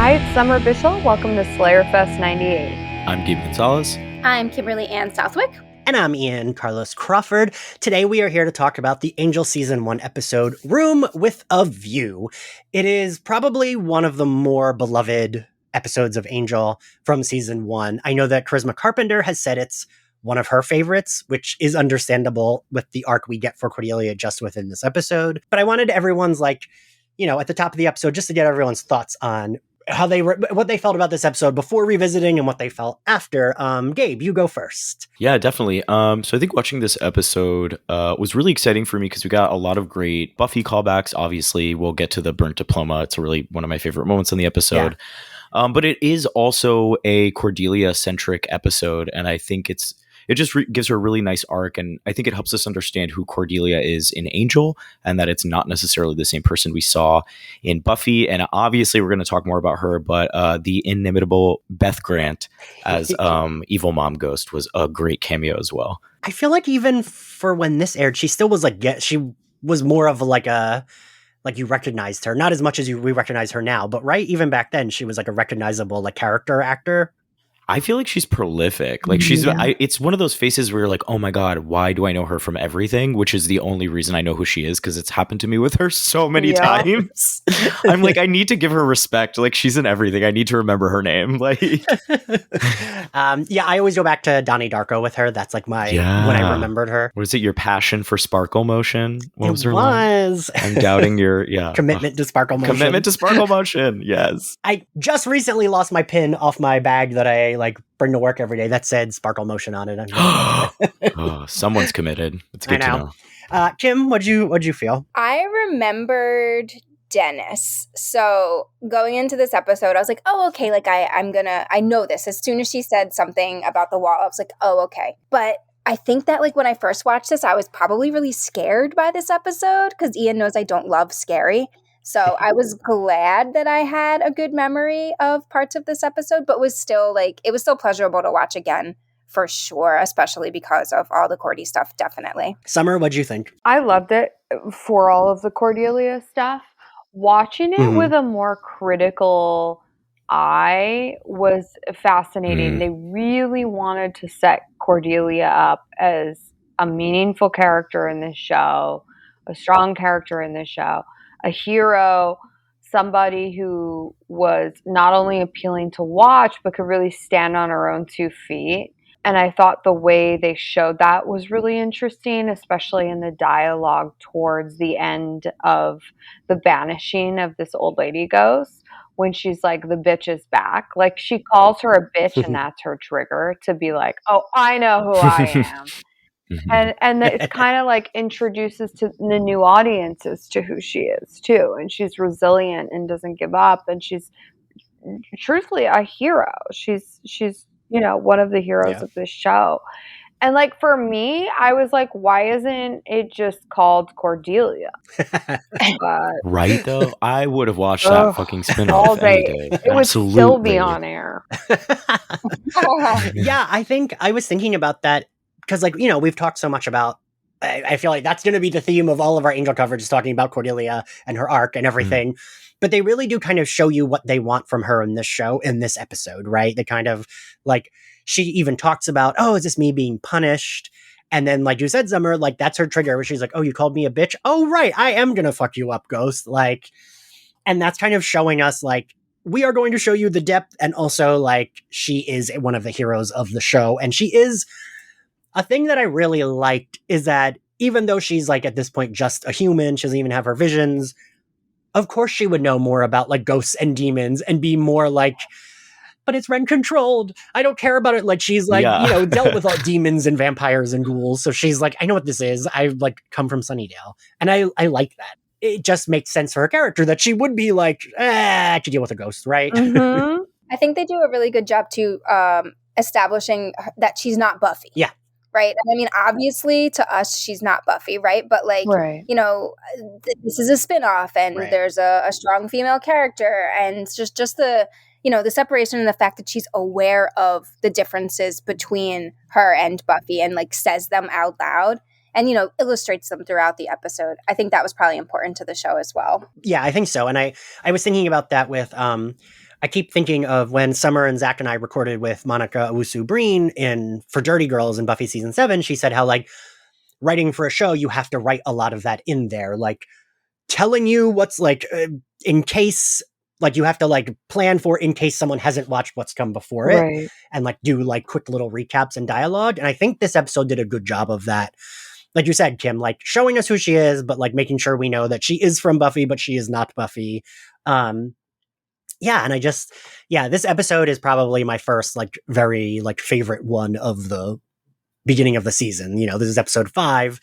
Hi, it's Summer Bishil. Welcome to Slayerfest 98. I'm Gabe González. I'm Kimberly and Southwick. And I'm Ian Carlos Crawford. Today we are here to talk about the Angel Season 1 episode, Room with a View. It is probably one of the more beloved episodes of Angel from Season 1. I know that Charisma Carpenter has said it's one of her favorites, which is understandable with the arc we get for Cordelia just within this episode. But I wanted everyone's, at the top of the episode, just to get everyone's thoughts on how what they felt about this episode before revisiting and what they felt after. Gabe, you go first. Yeah, definitely. So I think watching this episode was really exciting for me because we got a lot of great Buffy callbacks. Obviously, we'll get to the burnt diploma. It's really one of my favorite moments in the episode. Yeah. But it is also a Cordelia-centric episode, and I think it just gives her a really nice arc, and I think it helps us understand who Cordelia is in Angel, and that it's not necessarily the same person we saw in Buffy. And obviously, we're going to talk more about her, but the inimitable Beth Grant as Evil Mom Ghost was a great cameo as well. I feel like even for when this aired, she still was she was more of you recognized her, not as much as we recognize her now, but right, even back then, she was like a recognizable character actor. I feel like she's prolific. It's one of those faces where you're like, oh my God, why do I know her from everything? Which is the only reason I know who she is, because it's happened to me with her so many times. I'm like, I need to give her respect. Like, she's in everything. I need to remember her name. I always go back to Donnie Darko with her. That's when I remembered her. What is it? Your passion for sparkle motion? What was her line? I'm doubting your commitment to sparkle motion. Commitment to sparkle motion. Yes. I just recently lost my pin off my bag that I bring to work every day that said sparkle motion on it. Oh, someone's committed. It's good to know. Kim, what'd you feel? I remembered Dennis. So going into this episode, I was like, oh, okay, I know this. As soon as she said something about the wall, I was like, oh, okay. But I think that when I first watched this, I was probably really scared by this episode because Ian knows I don't love scary. So I was glad that I had a good memory of parts of this episode, but was still it was still pleasurable to watch again for sure, especially because of all the Cordy stuff, definitely. Summer, what'd you think? I loved it for all of the Cordelia stuff. Watching it with a more critical eye was fascinating. They really wanted to set Cordelia up as a meaningful character in this show, a strong character in this show, a hero, somebody who was not only appealing to watch, but could really stand on her own 2 feet. And I thought the way they showed that was really interesting, especially in the dialogue towards the end of the banishing of this old lady ghost, when she's like, the bitch is back. She calls her a bitch and that's her trigger to be like, oh, I know who I am. And it's kind of introduces to the new audiences to who she is too. And she's resilient and doesn't give up. And she's truthfully a hero. She's one of the heroes of this show. And for me, I was like, why isn't it just called Cordelia? Right though? I would have watched that fucking spinoff all day. It would still be on air. Yeah, I think I was thinking about that. Because, we've talked so much about, I feel like that's going to be the theme of all of our Angel coverage, is talking about Cordelia and her arc and everything. But they really do kind of show you what they want from her in this show, in this episode, right? They kind of, she even talks about, oh, is this me being punished? And then, like you said, Summer, that's her trigger, where she's like, oh, you called me a bitch? Oh, right, I am going to fuck you up, Ghost. And that's kind of showing us, we are going to show you the depth, and also, she is one of the heroes of the show, and she is... A thing that I really liked is that even though she's at this point just a human, she doesn't even have her visions, of course she would know more about ghosts and demons and be more but it's Ren controlled. I don't care about it. She's dealt with all demons and vampires and ghouls. So she's I know what this is. I come from Sunnydale. And I like that. It just makes sense for her character that she would be I could deal with a ghost, right? Mm-hmm. I think they do a really good job too, establishing that she's not Buffy. Yeah. Right. I mean, obviously to us, she's not Buffy. Right. But right. This is a spinoff and there's a strong female character, and it's just the, the separation and the fact that she's aware of the differences between her and Buffy and says them out loud and, illustrates them throughout the episode. I think that was probably important to the show as well. Yeah, I think so. And I was thinking about that with I keep thinking of when Summer and Zach and I recorded with Monica Owusu-Breen for Dirty Girls in Buffy season 7. She said how, like, writing for a show, you have to write a lot of that in there, like telling you what's like in case, like, you have to like plan for in case someone hasn't watched what's come before it, and like do like quick little recaps and dialogue. And I think this episode did a good job of that. Like you said, Kim, like showing us who she is, but like making sure we know that she is from Buffy, but she is not Buffy. Yeah, and this episode is probably my first like very like favorite one of the beginning of the season. You know, this is episode 5.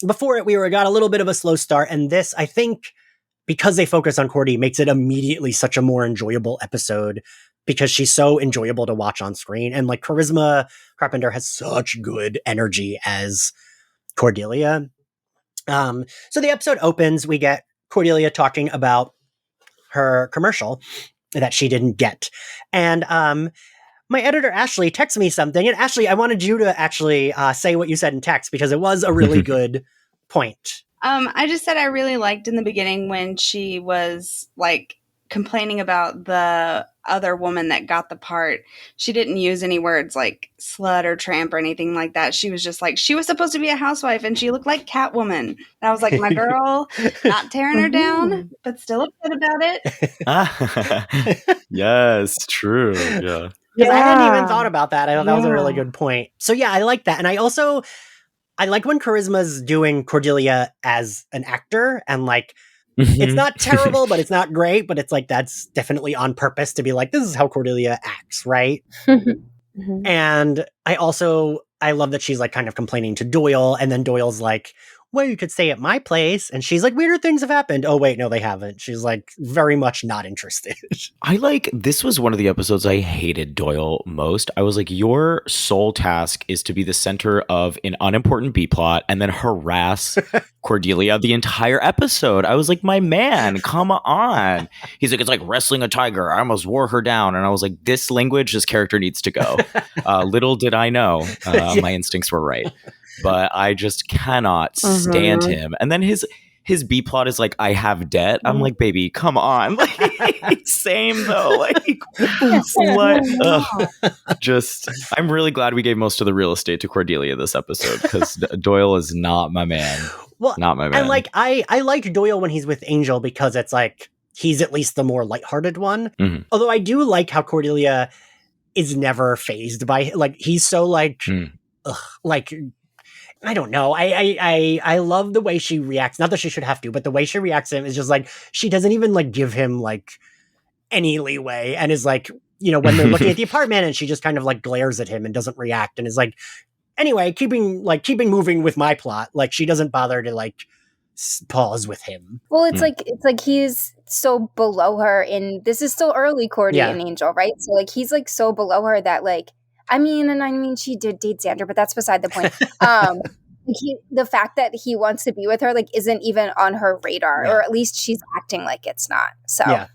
Before it, we got a little bit of a slow start, and this, I think, because they focus on Cordy, makes it immediately such a more enjoyable episode because she's so enjoyable to watch on screen. And like Charisma Carpenter has such good energy as Cordelia. So the episode opens, we get Cordelia talking about her commercial that she didn't get. And my editor, Ashley, texted me something. And Ashley, I wanted you to actually say what you said in text because it was a really good point. I just said I really liked in the beginning when she was like complaining about the other woman that got the part. She didn't use any words like slut or tramp or anything like that. She was just like, she was supposed to be a housewife and she looked like Catwoman. And I was like, my girl, not tearing her down, but still upset about it. Yes, true. Yeah. Because I hadn't even thought about that. I thought that was a really good point. So yeah, I like that. And I like when Charisma's doing Cordelia as an actor, and like, it's not terrible, but it's not great, but it's like, that's definitely on purpose to be like, this is how Cordelia acts, right? And I love that she's like kind of complaining to Doyle, and then Doyle's like, well, you could stay at my place. And she's like, weirder things have happened. Oh, wait, no, they haven't. She's like very much not interested. This was one of the episodes I hated Doyle most. I was like, your sole task is to be the center of an unimportant B-plot and then harass Cordelia the entire episode. I was like, my man, come on. He's like, it's like wrestling a tiger. I almost wore her down. And I was like, this character needs to go. Little did I know, my instincts were right. But I just cannot stand him. And then his B plot is like, I have debt. I'm like, baby, come on. Like, same though. Like, what? I'm really glad we gave most of the real estate to Cordelia this episode because Doyle is not my man. Well, not my man. And like, I like Doyle when he's with Angel because it's like he's at least the more lighthearted one. Although I do like how Cordelia is never fazed by, like, he's so like, like. I don't know. I love the way she reacts. Not that she should have to, but the way she reacts to him is just like, she doesn't even like give him like any leeway, and is like, you know, when they're looking at the apartment and she just kind of like glares at him and doesn't react and is like, anyway, keeping moving with my plot. Like, she doesn't bother to like pause with him. Well, it's like he's so below her this is still early Cordy and Angel, right? So like, he's like so below her that like, I mean, she did date Xander, but that's beside the point. The fact that he wants to be with her, like, isn't even on her radar, or at least she's acting like it's not. So, yeah.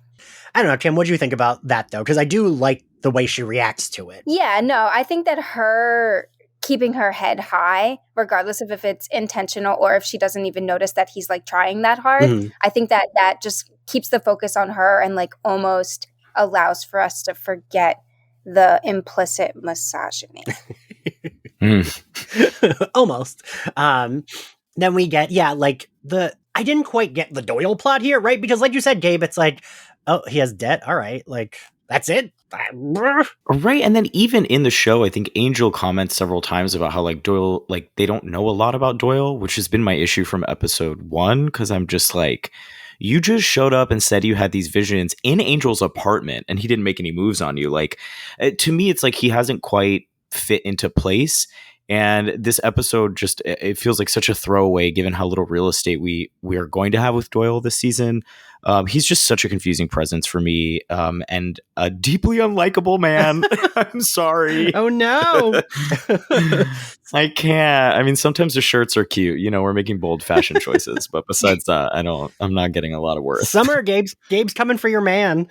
I don't know, Kim, what do you think about that, though? Because I do like the way she reacts to it. Yeah, no, I think that her keeping her head high, regardless of if it's intentional or if she doesn't even notice that he's, like, trying that hard, I think that just keeps the focus on her and, like, almost allows for us to forget the implicit misogyny. Almost. Then we get, like I didn't quite get the Doyle plot here, right? Because like you said, Gabe, it's like, oh, he has debt. All right. Like, that's it. Right. And then even in the show, I think Angel comments several times about how like Doyle, like they don't know a lot about Doyle, which has been my issue from episode 1. Cause I'm just like, you just showed up and said you had these visions in Angel's apartment and he didn't make any moves on you. Like, to me, it's like he hasn't quite fit into place. And this episode just, it feels like such a throwaway given how little real estate we are going to have with Doyle this season. He's just such a confusing presence for me, and a deeply unlikable man. I'm sorry. Oh, no. I can't. I mean, sometimes the shirts are cute. You know, we're making bold fashion choices. But besides that, I'm not getting a lot of worth. Summer, Gabe's coming for your man.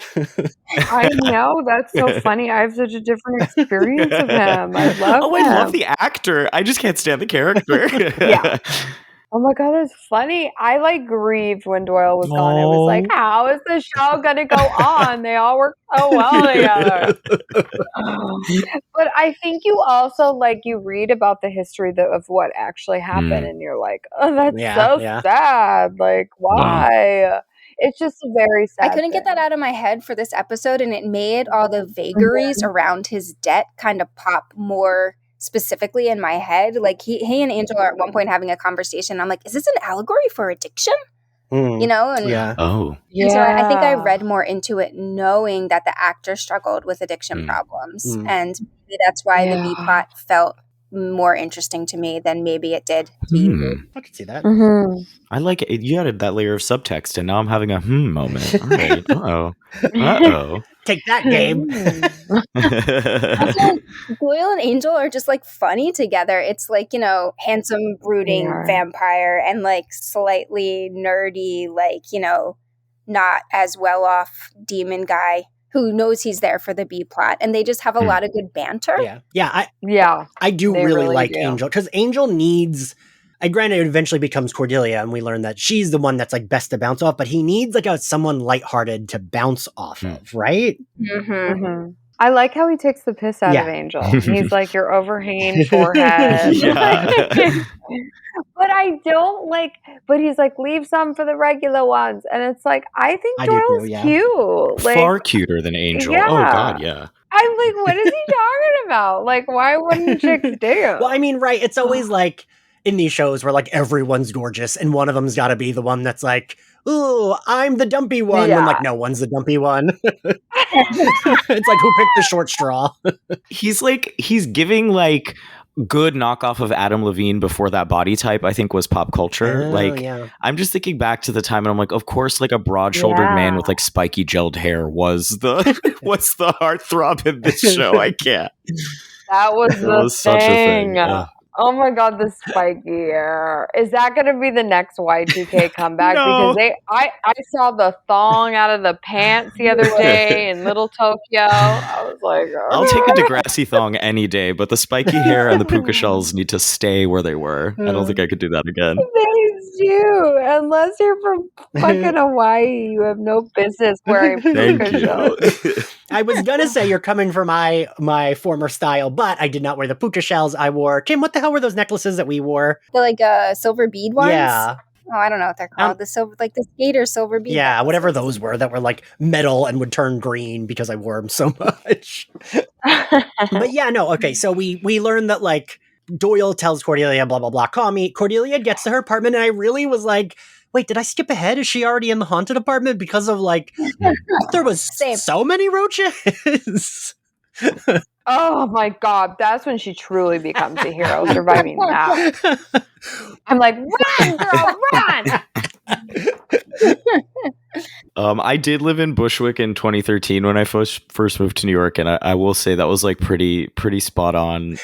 I know. That's so funny. I have such a different experience of him. I love him. I love the actor. I just can't stand the character. Yeah. Oh my god, that's funny. I like grieved when Doyle was gone. It was like, how is the show gonna go on? They all work so well together. But I think you also like you read about the history of what actually happened, and you're like, oh, that's so sad. Like, why? It's just a very sad. I couldn't get that out of my head for this episode, and it made all the vagaries around his debt kind of pop more specifically in my head. Like he and Angel are at one point having a conversation. I'm like, is this an allegory for addiction? You know? And, yeah. Oh. And so I think I read more into it knowing that the actor struggled with addiction problems. And maybe that's why the B plot felt more interesting to me than maybe it did to you. I can see that. I like it. You added that layer of subtext, and now I'm having a moment. All right. Uh-oh. Take that, Gabe. Also, Doyle and Angel are just like funny together. It's like, you know, handsome, brooding vampire and like slightly nerdy, like, you know, not as well off demon guy who knows he's there for the B plot, and they just have a lot of good banter. I do really like Angel, because Angel needs. Granted, it eventually becomes Cordelia, and we learn that she's the one that's like best to bounce off, but he needs like someone lighthearted to bounce off of, right? I like how he takes the piss out of Angel. He's like, your overhanging forehead. But I don't like, but he's like, leave some for the regular ones. And it's like, I think Doyle's cute. Like, far cuter than Angel. Oh, God, yeah. I'm like, what is he talking about? Like, why wouldn't chicks dance? Well, I mean, right. It's always like in these shows where like everyone's gorgeous and one of them's got to be the one that's like, ooh, I'm the dumpy one. When like no one's the dumpy one. It's like, who picked the short straw? He's giving like good knockoff of Adam Levine before that body type, I think, was pop culture. I'm just thinking back to the time and I'm like, of course, like a broad-shouldered man with like spiky gelled hair was the heartthrob in this show. I can't. That was such a thing. Oh my god, the spiky hair. Is that going to be the next Y2K comeback? No. Because I saw the thong out of the pants the other day in Little Tokyo. I was like, I'll take a Degrassi thong any day, but the spiky hair and the puka shells need to stay where they were. I don't think I could do that again. They do. Unless you're from fucking Hawaii, you have no business wearing puka shells. I was gonna say you're coming for my former style, but I did not wear the puka shells. I wore, Kim, what the hell were those necklaces that we wore? The like silver bead ones? Yeah. Oh, I don't know what they're called. The silver, like the skater silver bead. Yeah, necklaces. Whatever those were that were like metal and would turn green because I wore them so much. But yeah, no, okay. So we learned that like Doyle tells Cordelia, blah blah blah, call me. Cordelia gets to her apartment, and I really was like, wait, did I skip ahead? Is she already in the haunted apartment? Because of like, there was so many roaches. Oh my god, that's when she truly becomes a hero, surviving that. I'm like, run, girl, run! I did live in Bushwick in 2013 when I first moved to New York, and I will say that was like pretty spot on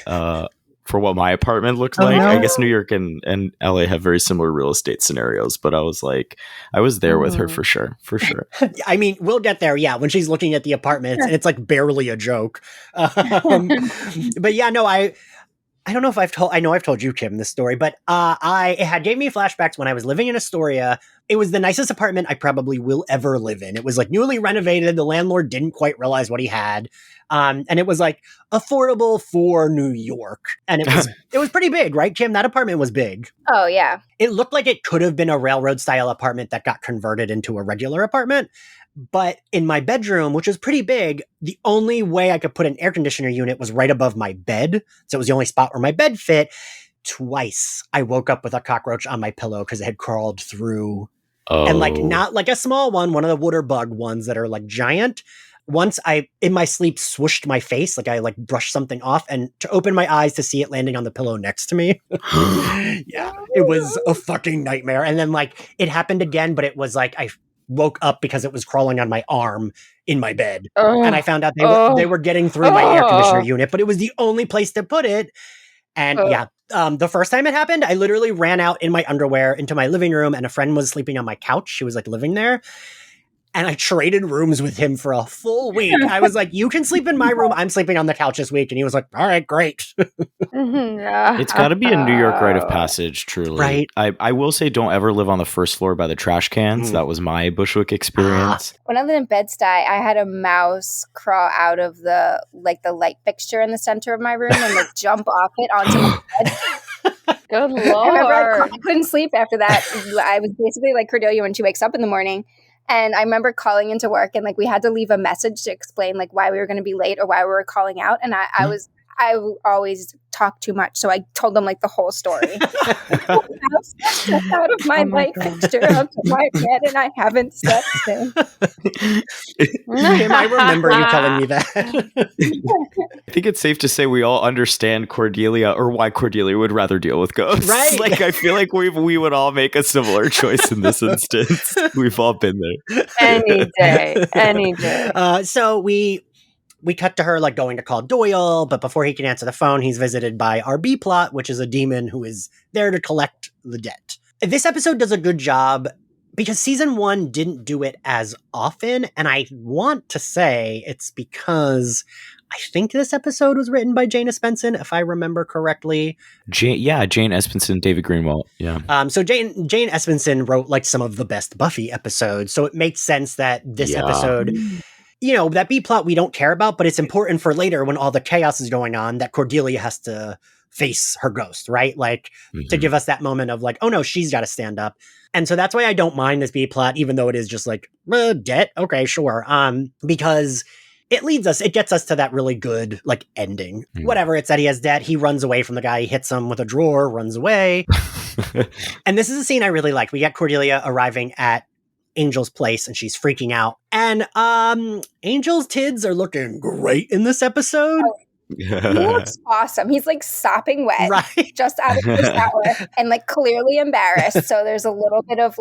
for what my apartment looked like. I guess New York and LA have very similar real estate scenarios, but I was like, I was there with her for sure. I mean, we'll get there. Yeah, when she's looking at the apartments, and it's like barely a joke. But yeah, no, I don't know if I've told you, Kim, this story, but it gave me flashbacks when I was living in Astoria. It was the nicest apartment I probably will ever live in. It was like newly renovated. The landlord didn't quite realize what he had. And it was like affordable for New York. And it was pretty big, right, Kim? That apartment was big. Oh, yeah. It looked like it could have been a railroad style apartment that got converted into a regular apartment. But in my bedroom, which was pretty big, the only way I could put an air conditioner unit was right above my bed. So it was the only spot where my bed fit. Twice I woke up with a cockroach on my pillow because it had crawled through. Oh. And like not like a small one of the water bug ones that are like giant. Once I, in my sleep, swooshed my face, like I like brushed something off, and to open my eyes to see it landing on the pillow next to me. Yeah, it was a fucking nightmare. And then like it happened again, but it was like I woke up because it was crawling on my arm in my bed. And I found out they were getting through my air conditioner unit, but it was the only place to put it. And the first time it happened, I literally ran out in my underwear into my living room, and a friend was sleeping on my couch. She was like living there. And I traded rooms with him for a full week. I was like, you can sleep in my room. I'm sleeping on the couch this week. And he was like, all right, great. It's got to be a New York rite of passage, truly. Right. I will say don't ever live on the first floor by the trash cans. That was my Bushwick experience. When I lived in Bed-Stuy, I had a mouse crawl out of the light fixture in the center of my room and jump off it onto my bed. Good Lord. I remember I couldn't sleep after that. I was basically like Cordelia when she wakes up in the morning. And I remember calling into work and we had to leave a message to explain why we were going to be late or why we were calling out. And I always talk too much. So I told them the whole story. Out of my light fixture onto my bed and I haven't slept since. Kim, I remember you telling me that. I think it's safe to say we all understand Cordelia or why Cordelia would rather deal with ghosts. Right. I feel like we would all make a similar choice in this instance. We've all been there. Any day. So we cut to her going to call Doyle, but before he can answer the phone, he's visited by our B-plot, which is a demon who is there to collect the debt. This episode does a good job because season 1 didn't do it as often, and I want to say it's because I think this episode was written by Jane Espenson, if I remember correctly. Jane Espenson, David Greenwalt. Yeah. So Jane Espenson wrote some of the best Buffy episodes, so it makes sense that this episode, that B-plot we don't care about, but it's important for later when all the chaos is going on that Cordelia has to face her ghost, right? To give us that moment of oh no, she's got to stand up. And so that's why I don't mind this B-plot, even though it is just debt. Okay, sure. Because it gets us to that really good ending. Whatever, it's that he has debt. He runs away from the guy. He hits him with a drawer, runs away. And this is a scene I really like. We get Cordelia arriving at Angel's place and she's freaking out. And Angel's tids are looking great in this episode. He looks awesome. He's sopping wet, right? Just out of the shower and clearly embarrassed. So there's a little bit of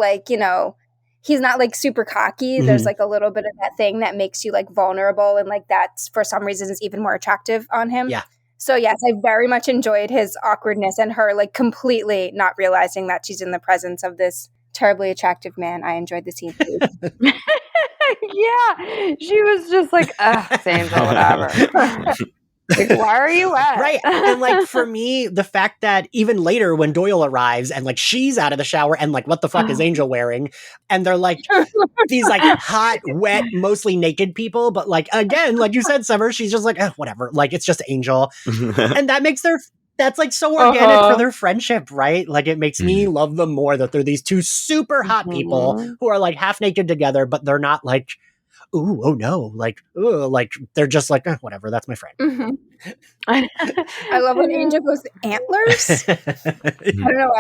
he's not super cocky. There's a little bit of that thing that makes you vulnerable and that's for some reasons even more attractive on him. Yeah. So yes, I very much enjoyed his awkwardness and her completely not realizing that she's in the presence of this terribly attractive man. I enjoyed the scene too. Yeah, she was just same or whatever. Why are you wet? Right. And for me, the fact that even later when Doyle arrives and she's out of the shower and what the fuck is Angel wearing? And they're these hot, wet, mostly naked people. But again, you said, Summer, she's just whatever. It's just Angel. And that makes that's so organic for their friendship, right? It makes me love them more that they're these two super hot people who are half naked together, but they're not ooh, oh no, they're just whatever, that's my friend. I love when Angel goes, antlers? I don't know,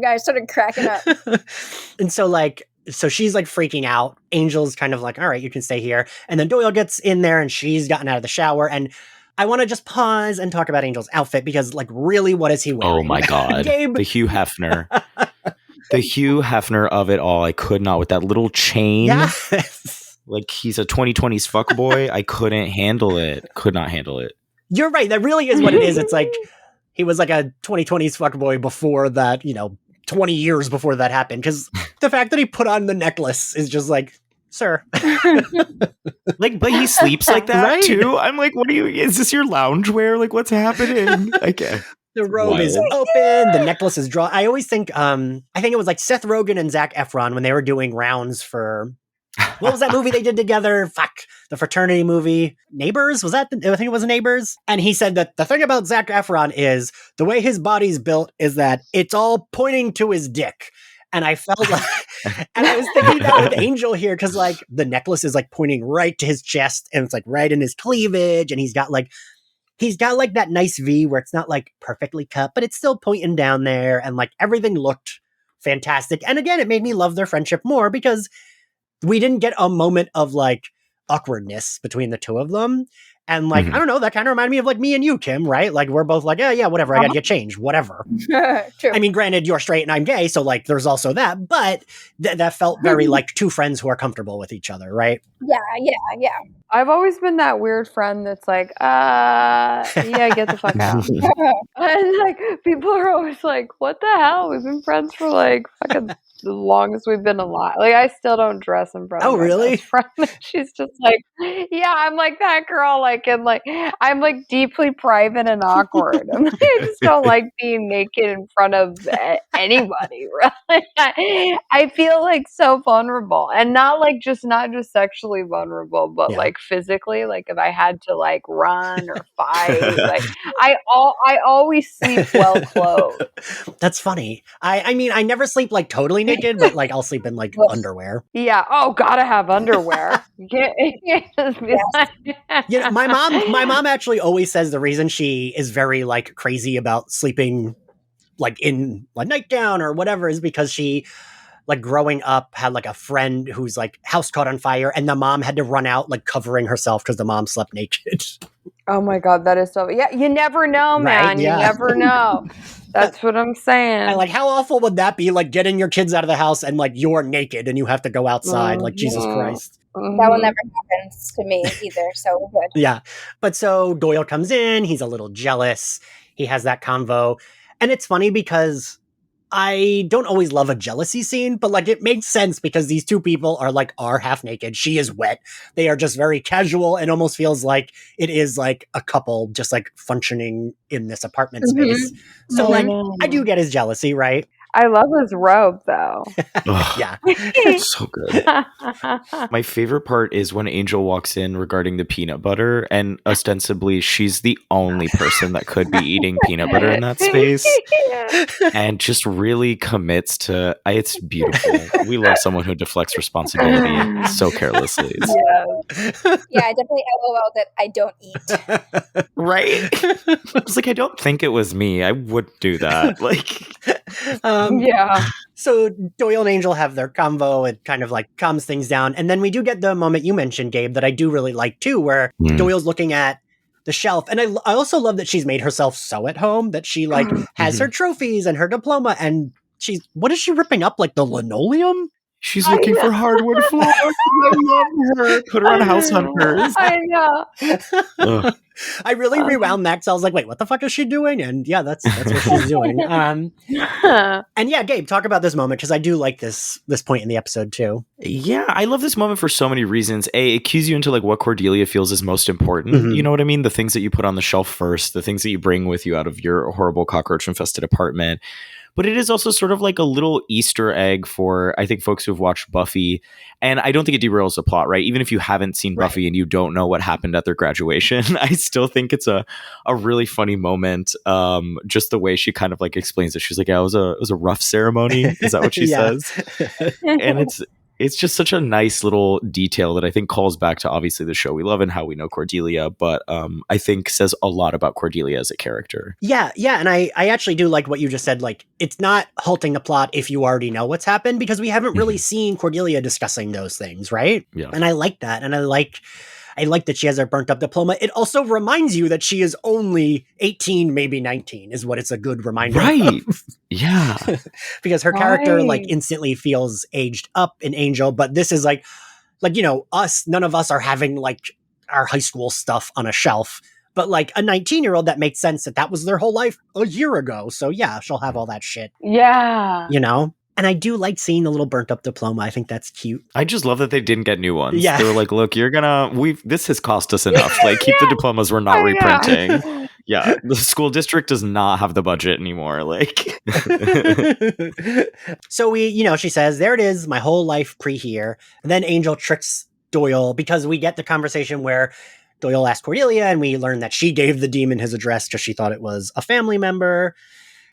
I started cracking up. And so so she's freaking out. Angel's kind of all right, you can stay here. And then Doyle gets in there and she's gotten out of the shower. And I want to just pause and talk about Angel's outfit because really, what is he wearing? Oh my God. Gabe. The Hugh Hefner. The Hugh Hefner of it all. I could not, with that little chain. Yes. He's a 2020s fuckboy. I couldn't handle it. Could not handle it. You're right. That really is what it is. It's he was a 2020s fuckboy before that, 20 years before that happened. Because the fact that he put on the necklace is just sir. But he sleeps like that right? too. I'm what are you, is this your loungewear? What's happening? Okay. The robe is open. The necklace is drawn. I always think, I think it was Seth Rogen and Zac Efron when they were doing rounds for, what was that movie they did together? Fuck. The fraternity movie. Neighbors? I think it was Neighbors. And he said that the thing about Zac Efron is the way his body's built is that it's all pointing to his dick. And I felt and I was thinking that with Angel here, because the necklace is pointing right to his chest and it's right in his cleavage. And he's got that nice V where it's not perfectly cut, but it's still pointing down there. And everything looked fantastic. And again, it made me love their friendship more because we didn't get a moment of awkwardness between the two of them. And I don't know, that kind of reminded me of me and you, Kim, right? We're both yeah, whatever. I gotta get changed, whatever. True. I mean, granted, you're straight and I'm gay, so there's also that. But that felt very two friends who are comfortable with each other, right? Yeah. I've always been that weird friend that's yeah, get the fuck out. And people are always what the hell? We've been friends for fucking long as we've been alive. Like, I still don't dress in front of my best friend. She's just like, yeah, I'm like that girl. Like, and like, I'm like deeply private and awkward. I just don't like being naked in front of anybody. Really, I feel like so vulnerable, and not just sexually vulnerable, but like physically. Like, if I had to like run or fight, like I always sleep well clothed. That's funny. I mean, I never sleep like totally naked, but like I'll sleep in like underwear. Yeah. Oh, gotta have underwear. You can't just be like, my mom actually always says the reason she is very like crazy about sleeping like in a nightgown or whatever is because she, like, growing up had like a friend whose like house caught on fire and the mom had to run out like covering herself because the mom slept naked. Oh my God, that is so, yeah, you never know, man. Right? Yeah. You never know. That's what I'm saying. And like, how awful would that be? Like getting your kids out of the house and like you're naked and you have to go outside. Like, Jesus Christ. That will never happen to me either. So good. Yeah. But so Doyle comes in. He's a little jealous. He has that convo. And it's funny because I don't always love a jealousy scene, but like it makes sense because these two people are half naked. She is wet. They are just very casual and almost feels like it is like a couple just like functioning in this apartment space. So like I do get his jealousy, right? I love his robe, though. Yeah. So good. My favorite part is when Angel walks in regarding the peanut butter, and ostensibly she's the only person that could be eating peanut butter in that space, and just really commits to it's beautiful. We love someone who deflects responsibility so carelessly. Yeah, I definitely LOL that I don't eat. Right? I was like, I don't think it was me. I would do that. Like... yeah. So Doyle and Angel have their convo. It kind of like calms things down. And then we do get the moment you mentioned, Gabe, that I do really like too, where Doyle's looking at the shelf. And I also love that she's made herself sew at home, that she like has her trophies and her diploma. And what is she ripping up? Like the linoleum? She's looking for hardwood floors. I love her. Put her on House Hunters. I know. I really rewound that because I was like, wait, what the fuck is she doing? And yeah, that's what she's doing. And yeah, Gabe, talk about this moment because I do like this point in the episode too. Yeah, I love this moment for so many reasons. It cues you into like what Cordelia feels is most important. You know what I mean? The things that you put on the shelf first, the things that you bring with you out of your horrible cockroach-infested apartment. But it is also sort of like a little Easter egg for, I think, folks who've watched Buffy. And I don't think it derails the plot, right? Even if you haven't seen Buffy and you don't know what happened at their graduation, I still think it's a really funny moment. Just the way she kind of like explains it. She's like, yeah, it was a rough ceremony. Is that what she says? And it's just such a nice little detail that I think calls back to obviously the show we love and how we know Cordelia, but I think says a lot about Cordelia as a character. Yeah, and I actually do like what you just said. Like, it's not halting the plot if you already know what's happened, because we haven't really seen Cordelia discussing those things, right? Yeah. And I like that, and I like that she has her burnt up diploma. It also reminds you that she is only 18, maybe 19, is what it's a good reminder. Right. Yeah. Because her character like instantly feels aged up in Angel, but this is like, you know, none of us are having like our high school stuff on a shelf, but like a 19-year-old, that makes sense that was their whole life a year ago. So yeah, she'll have all that shit. Yeah. You know? And I do like seeing the little burnt up diploma. I think that's cute. I just love that they didn't get new ones. Yeah. They were like, look, this has cost us enough. Like, keep the diplomas, we're not reprinting. Yeah. The school district does not have the budget anymore. Like, so she says, there it is, my whole life here. And then Angel tricks Doyle because we get the conversation where Doyle asked Cordelia and we learn that she gave the demon his address because she thought it was a family member.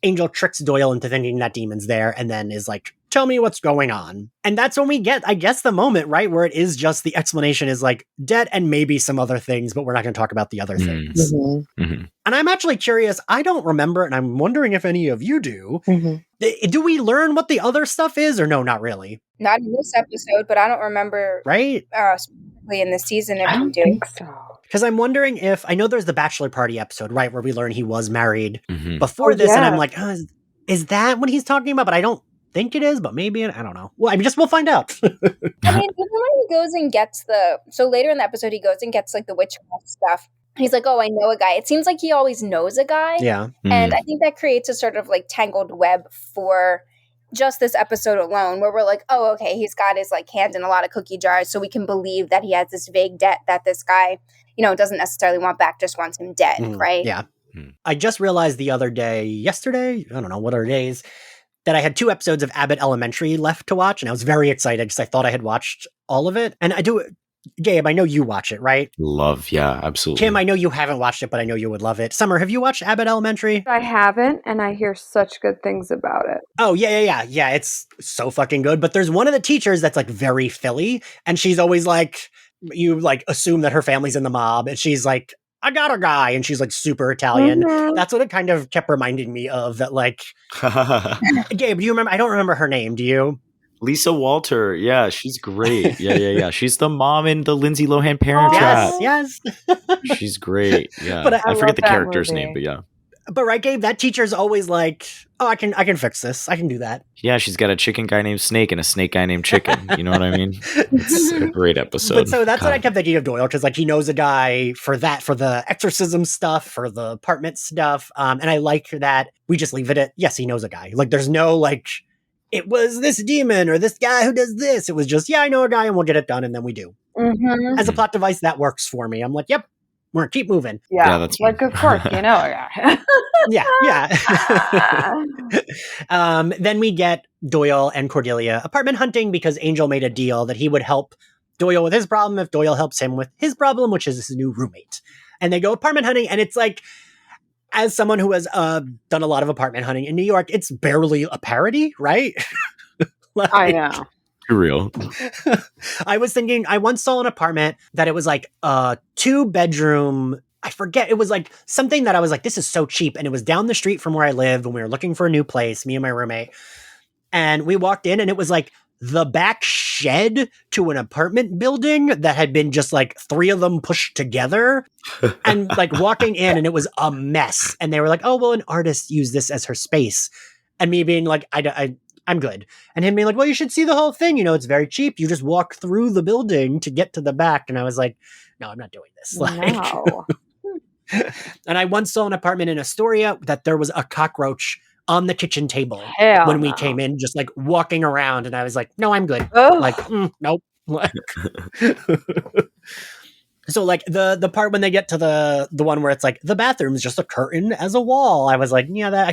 Angel tricks Doyle into thinking that demon's there and then is like, tell me what's going on. And that's when we get, I guess, the moment, right, where it is just the explanation is like debt and maybe some other things, but we're not going to talk about the other things. And I'm actually curious. I don't remember, and I'm wondering if any of you do. Do we learn what the other stuff is or no, not really? Not in this episode, but I don't remember. Right? Specifically in this season if we do. Think so. Because I'm wondering if, I know there's the bachelor party episode, right, where we learn he was married before this, and I'm like, is that what he's talking about? But I don't think it is, but maybe, I don't know. Well, we'll find out. I mean, even when he goes and gets so later in the episode, he goes and gets like the witchcraft stuff. He's like, oh, I know a guy. It seems like he always knows a guy. Yeah. And I think that creates a sort of like tangled web for just this episode alone, where we're like, oh, okay, he's got his like hand in a lot of cookie jars, so we can believe that he has this vague debt that this guy, doesn't necessarily want back, just wants him dead, right? Yeah. I just realized the other day, yesterday, I don't know what are days, that I had 2 episodes of Abbott Elementary left to watch, and I was very excited because I thought I had watched all of it. And Gabe, I know you watch it, right? Yeah, absolutely. Kim, I know you haven't watched it, but I know you would love it. Summer, have you watched Abbott Elementary? I haven't, and I hear such good things about it. Oh, yeah. It's so fucking good. But there's one of the teachers that's like very Philly, and she's always like, you like assume that her family's in the mob, and she's like, I got a guy, and she's like super Italian. Mhm. That's what it kind of kept reminding me of, that like, Gabe, do you remember? I don't remember her name. Do you? Lisa Walter. Yeah, she's great. Yeah. She's the mom in the Lindsay Lohan Parent Trap. Yes. She's great. Yeah. But I forget the that character's movie. name, but yeah. But right, Gabe, that teacher's always like, oh, I can fix this. I can do that. Yeah, she's got a chicken guy named Snake and a snake guy named Chicken. You know what I mean? It's a great episode. But so that's what I kept thinking of Doyle, because like he knows a guy for the exorcism stuff, for the apartment stuff. And I like that we just leave it at, yes, he knows a guy. Like there's no like, it was this demon or this guy who does this. It was just, yeah, I know a guy and we'll get it done. And then we do. Mm-hmm. As a plot device, that works for me. I'm like, yep, we're going to keep moving. Yeah, that's like, of course, yeah. Yeah. Then we get Doyle and Cordelia apartment hunting because Angel made a deal that he would help Doyle with his problem if Doyle helps him with his problem, which is his new roommate. And they go apartment hunting, and it's like, as someone who has done a lot of apartment hunting in New York, it's barely a parody, right? Like, I know. real. I was thinking, I once saw an apartment that it was like a 2-bedroom, I forget, it was like something that I was like, this is so cheap. And it was down the street from where I lived when we were looking for a new place, me and my roommate. And we walked in, and it was like the back shed to an apartment building that had been just like 3 of them pushed together, and like walking in, and it was a mess. And they were like, oh, well, an artist used this as her space. And me being like, I'm good. And him being like, well, you should see the whole thing. It's very cheap. You just walk through the building to get to the back. And I was like, no, I'm not doing this. No. And I once saw an apartment in Astoria that there was a cockroach on the kitchen table Hell when we no. came in, just like walking around. And I was like, no, I'm good. Ugh. Like, nope. So like the part when they get to the one where it's like the bathroom's just a curtain as a wall, I was like, yeah, that I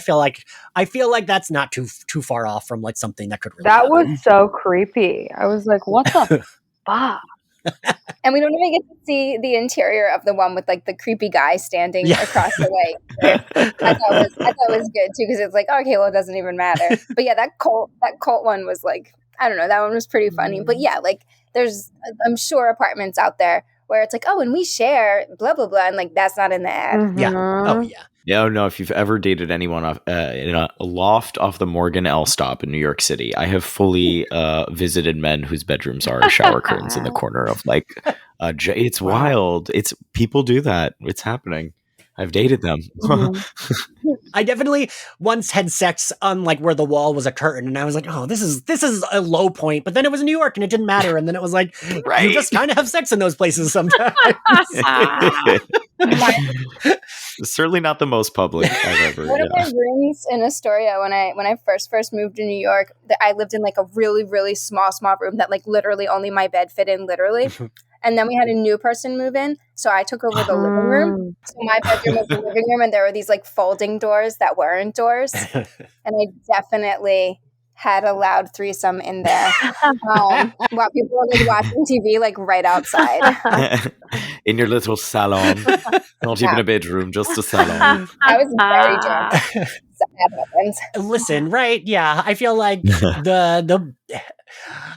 feel like that's not too far off from like something that could really That happen. was so creepy. I was like, what the fuck? And we don't even get to see the interior of the one with like the creepy guy standing across the way. I thought it was good too, because it's like, okay, well, it doesn't even matter. But yeah, that cult one was like, I don't know, that one was pretty funny. But yeah, like there's, I'm sure, apartments out there where it's like, oh, and we share blah blah blah, and like that's not in the ad. Mhm. Yeah. Oh yeah. Yeah, no, if you've ever dated anyone in a loft off the Morgan L stop in New York City, I have fully visited men whose bedrooms are shower curtains in the corner of like, it's wild. It's people do that. It's happening. I've dated them. I definitely once had sex on like where the wall was a curtain, and I was like, oh, this is a low point. But then it was in New York, and it didn't matter. And then it was like, you just kind of have sex in those places sometimes. Certainly not the most public I've ever. One of my rooms in Astoria, when I first moved to New York, I lived in like a really, really small room that like literally only my bed fit in, literally. And then we had a new person move in, so I took over the living room. So my bedroom was the living room, and there were these like folding doors that weren't doors. And I definitely had a loud threesome in there while people were like watching TV like right outside. In your little salon. Not even a bedroom, just a salon. I was very drunk. So that happens. Listen, right? Yeah, I feel like the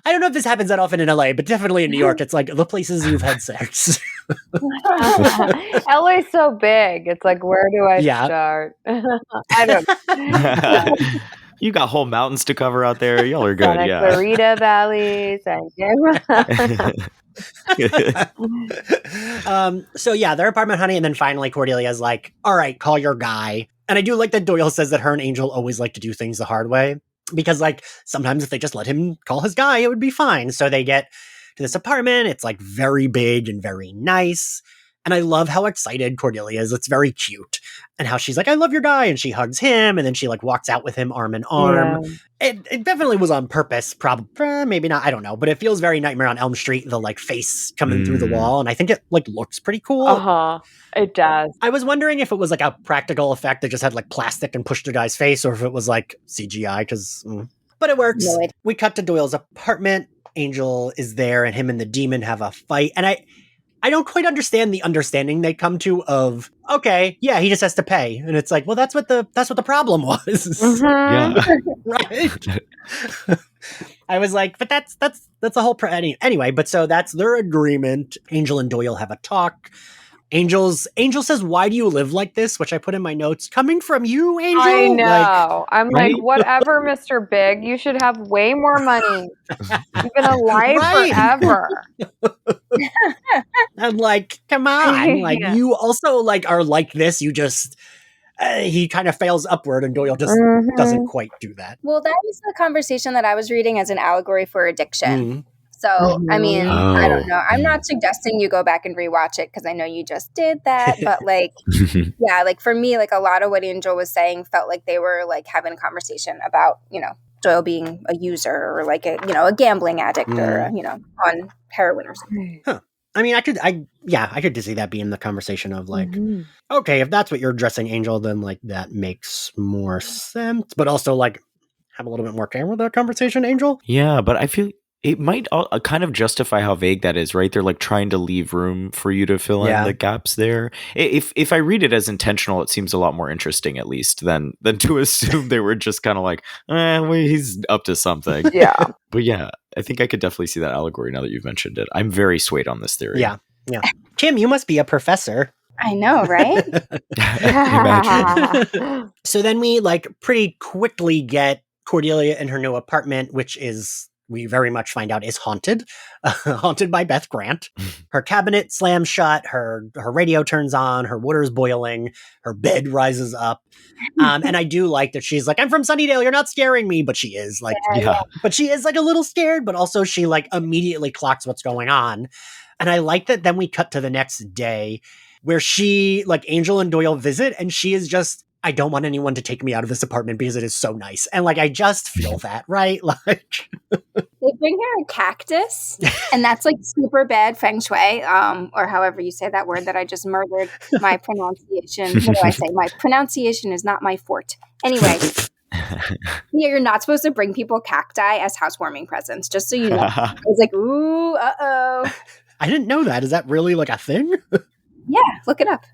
I don't know if this happens that often in LA, but definitely in New York, it's like the places you've had sex. LA's so big. It's like, where do I start? I don't. You got whole mountains to cover out there. Y'all are good. Santa Yeah. Clarita valleys and So yeah, they're apartment hunting, and then finally Cordelia's like, all right, call your guy. And I do like that Doyle says that her and Angel always like to do things the hard way, because like sometimes if they just let him call his guy, it would be fine. So they get to this apartment. It's like very big and very nice. And I love how excited Cordelia is. It's very cute. And how she's like, I love your guy. And she hugs him. And then she like walks out with him arm in arm. Yeah. It definitely was on purpose. Probably, maybe not. I don't know. But it feels very Nightmare on Elm Street, the like face coming through the wall. And I think it like looks pretty cool. Uh-huh. It does. I was wondering if it was like a practical effect that just had like plastic and pushed the guy's face, or if it was like CGI, because... But it works. No, We cut to Doyle's apartment. Angel is there, and him and the demon have a fight. And I don't quite understand the understanding they come to of, okay, yeah, he just has to pay. And it's like, well, that's what the problem was. Mm-hmm. Right? I was like, but that's a whole anyway, but so that's their agreement. Angel and Doyle have a talk. Angel says, why do you live like this? Which I put in my notes. Coming from you, Angel? I know. I'm right? like, whatever, Mr. Big. You should have way more money. You've been alive Right. forever. I'm like, come on. Like, Yeah. you also like are like this. You just... he kind of fails upward, and Doyle just doesn't quite do that. Well, that was the conversation that I was reading as an allegory for addiction. Mhm. So, I mean, I don't Oh. know. I'm not suggesting you go back and rewatch it because I know you just did that. But like, yeah, like for me, like a lot of what Angel was saying felt like they were like having a conversation about, you know, Doyle being a user or like a, you know, a gambling addict or, you know, on heroin or something. I mean, I could see that being the conversation of like, okay, if that's what you're addressing, Angel, then like that makes more sense. But also like have a little bit more care with that conversation, Angel. Yeah, but I feel it might kind of justify how vague that is, right? They're like trying to leave room for you to fill in the gaps there. If I read it as intentional, it seems a lot more interesting, at least, than to assume they were just kind of like, well, he's up to something. Yeah. But yeah, I think I could definitely see that allegory now that you've mentioned it. I'm very swayed on this theory. Yeah. Kim, you must be a professor. I know, right? Imagine. So then we like pretty quickly get Cordelia in her new apartment, which is, we very much find out, is haunted. Haunted by Beth Grant. Her cabinet slams shut, her radio turns on, her water's boiling, her bed rises up. And I do like that she's like, I'm from Sunnydale, you're not scaring me. But she is like, but she is like a little scared, but also she like immediately clocks what's going on. And I like that then we cut to the next day where she, like Angel and Doyle visit, and she is just, I don't want anyone to take me out of this apartment because it is so nice. And like, I just feel that, right? Like, they bring her a cactus, and that's like super bad feng shui, or however you say that word that I just murdered my pronunciation. What do I say? My pronunciation is not my forte. Anyway, yeah, you're not supposed to bring people cacti as housewarming presents, just so you know. I was like, ooh, uh-oh. I didn't know that. Is that really like a thing? Yeah, look it up.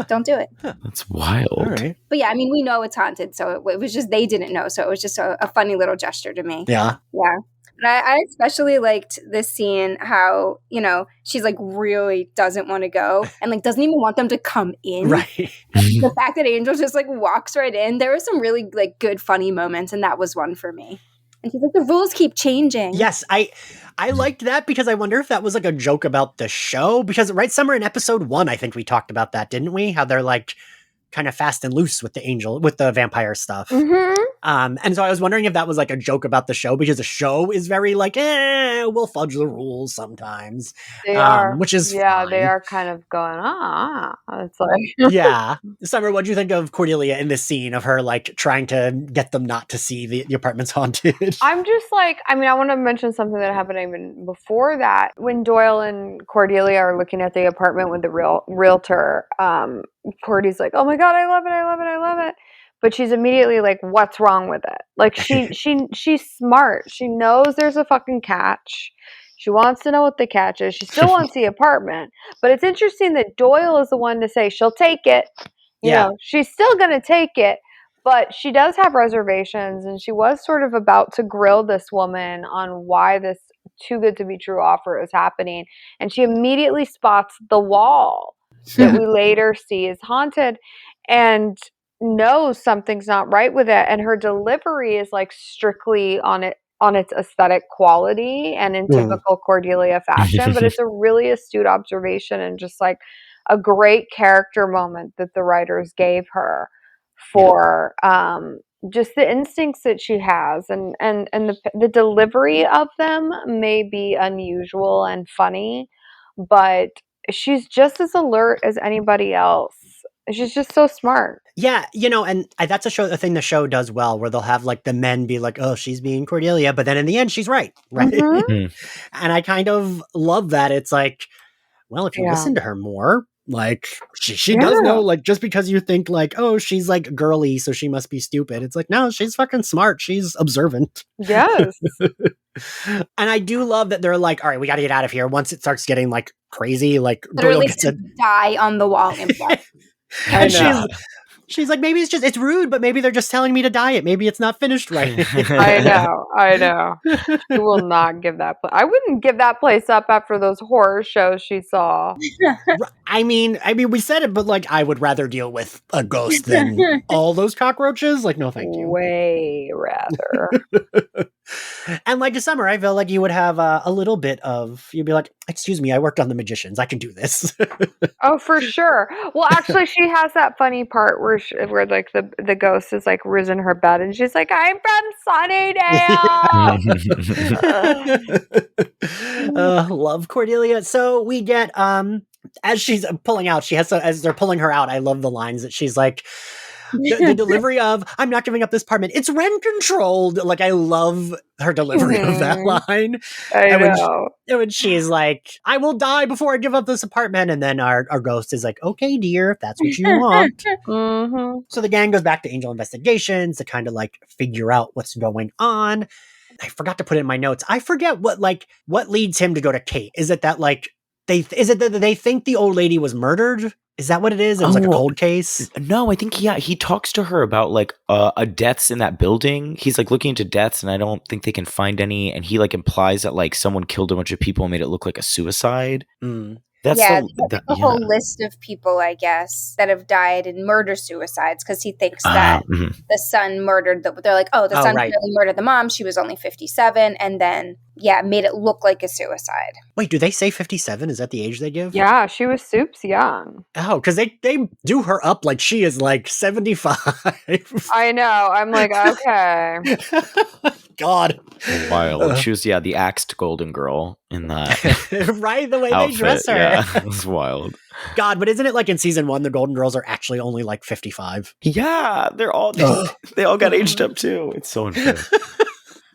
Don't do it. That's wild. All right. But yeah, I mean, we know it's haunted, so it was just they didn't know, so it was just a funny little gesture to me. Yeah. Yeah. But I especially liked this scene, how, you know, she's like really doesn't want to go and like doesn't even want them to come in. Right. The fact that Angel just like walks right in, there were some really like good, funny moments, and that was one for me. And she's like, the rules keep changing. Yes, I liked that because I wonder if that was like a joke about the show. Because right somewhere in episode 1, I think we talked about that, didn't we? How they're like kind of fast and loose with the vampire stuff. And so I was wondering if that was like a joke about the show, because the show is very like, we'll fudge the rules sometimes. They are. Which is yeah, they fine. are kind of going, It's like, Yeah. Summer, what do you think of Cordelia in this scene of her like trying to get them not to see the apartment's haunted? I'm just like, I mean, I want to mention something that happened even before that. When Doyle and Cordelia are looking at the apartment with the realtor, Cordy's like, oh my God, I love it, I love it, I love it. But she's immediately like, what's wrong with it? Like she's smart. She knows there's a fucking catch. She wants to know what the catch is. She still wants the apartment. But it's interesting that Doyle is the one to say she'll take it. You know, she's still going to take it. But she does have reservations, and she was sort of about to grill this woman on why this too good to be true offer is happening. And she immediately spots the wall that we later see is haunted and knows something's not right with it. And her delivery is like strictly on its aesthetic quality and in typical Cordelia fashion. But it's a really astute observation and just like a great character moment that the writers gave her for just the instincts that she has, and the delivery of them may be unusual and funny, but she's just as alert as anybody else. She's just so smart. Yeah, and that's a thing the show does well, where they'll have like the men be like, "Oh, she's being Cordelia," but then in the end, she's right? Mm-hmm. And I kind of love that. It's like, well, if you listen to her more, like she does know, like, just because you think like, oh, she's like girly, so she must be stupid. It's like, no, she's fucking smart. She's observant. Yes. And I do love that they're like, all right, we got to get out of here. Once it starts getting like crazy, like literally Doyle gets to die on the wall. And she's like, maybe it's rude, but maybe they're just telling me to diet. Maybe it's not finished right. I know. She will not give that place. I wouldn't give that place up after those horror shows she saw. I mean, we said it, but like, I would rather deal with a ghost than all those cockroaches. Like, no, thank you. Way rather. And like to Summer, I feel like you would have a little bit of, you'd be like, excuse me, I worked on The Magicians. I can do this. Oh, for sure. Well, actually, she has that funny part where like the ghost is like risen her bed and she's like, I'm from Sunnydale. Love Cordelia. So we get, as she's pulling out, as they're pulling her out, I love the lines that she's like, the delivery of, I'm not giving up this apartment. It's rent controlled. Like, I love her delivery of that line. I know. When she's like, I will die before I give up this apartment. And then our ghost is like, okay, dear, if that's what you want. Mm-hmm. So the gang goes back to Angel Investigations to kind of like figure out what's going on. I forgot to put it in my notes. I forget what leads him to go to Kate. Is it that like, they think the old lady was murdered? Is that what it is? It was like a cold case? No, I think, he talks to her about like a deaths in that building. He's like looking into deaths and I don't think they can find any. And he like implies that like someone killed a bunch of people and made it look like a suicide. That's a whole list of people, I guess, that have died in murder-suicides because he thinks that the son murdered they're like, the son really murdered the mom. She was only 57. And then, made it look like a suicide. Wait, do they say 57? Is that the age they give? Yeah, she was Soup's young. Oh, because they do her up like she is like 75. I know. I'm like, okay. God. Wild. She was, the axed golden girl in that. Right? The way outfit. They dress her. Yeah, it was wild. God, but isn't it like in season 1, the Golden Girls are actually only like 55? Yeah, they all got aged up too. It's so unfair.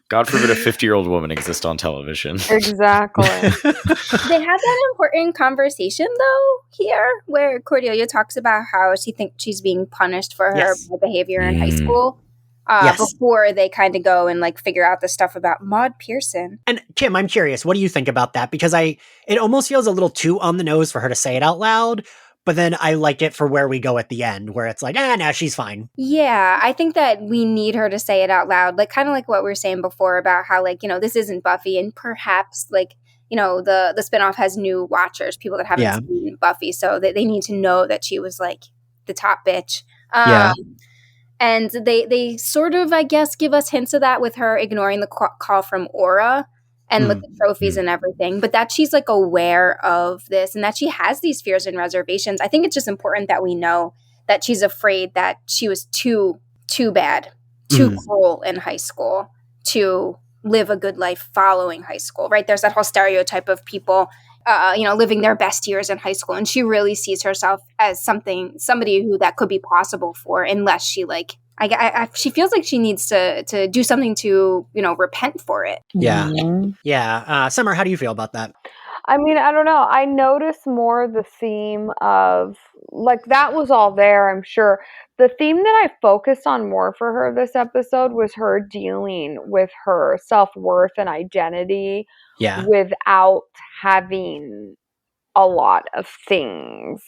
God forbid a 50-year-old woman exist on television. Exactly. They have that important conversation, though, here, where Cordelia talks about how she thinks she's being punished for her behavior in high school. Before they kind of go and like figure out the stuff about Maude Pearson. And Kim, I'm curious, what do you think about that? Because it almost feels a little too on the nose for her to say it out loud. But then I like it for where we go at the end, where it's like, no, she's fine. Yeah, I think that we need her to say it out loud, like kind of like what we were saying before about how, like, this isn't Buffy, and perhaps, like, the spinoff has new watchers, people that haven't seen Buffy, so they need to know that she was, like, the top bitch. And they sort of, I guess, give us hints of that with her ignoring the call from Aura and with the trophies and everything, but that she's like aware of this and that she has these fears and reservations. I think it's just important that we know that she's afraid that she was too bad, too cruel in high school to live a good life following high school, right? There's that whole stereotype of people, living their best years in high school. And she really sees herself as somebody who that could be possible for, unless she she feels like she needs to do something to, repent for it. Yeah. Mm-hmm. Yeah. Summer, how do you feel about that? I mean, I don't know. I noticed more the theme of, like, that was all there, I'm sure. The theme that I focused on more for her this episode was her dealing with her self-worth and identity without having a lot of things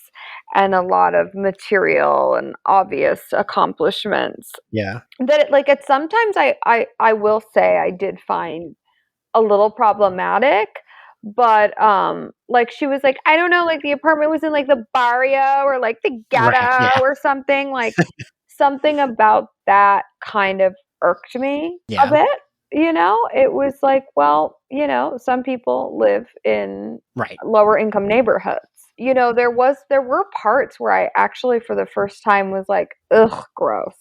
and a lot of material and obvious accomplishments. Yeah. That sometimes I will say I did find a little problematic, but like she was like, I don't know, like the apartment was in like the barrio or like the ghetto or something, like something about that kind of irked me a bit. It was like, well, some people live in lower income neighborhoods. There were parts where I actually for the first time was like, ugh, gross.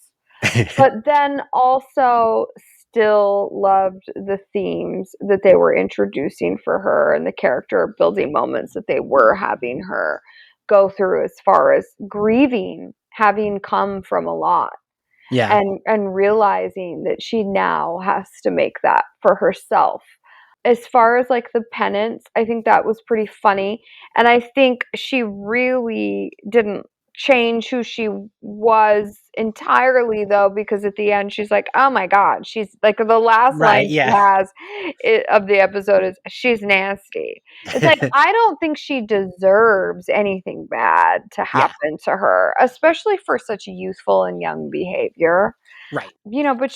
But then also still loved the themes that they were introducing for her and the character building moments that they were having her go through, as far as grieving, having come from a lot. Yeah. And realizing that she now has to make that for herself. As far as like the penance, I think that was pretty funny. And I think she really didn't change who she was entirely, though, because at the end she's like, oh my God, she's like, the last line she has of the episode is, she's nasty. It's like, I don't think she deserves anything bad to happen to her, especially for such youthful and young behavior. Right. But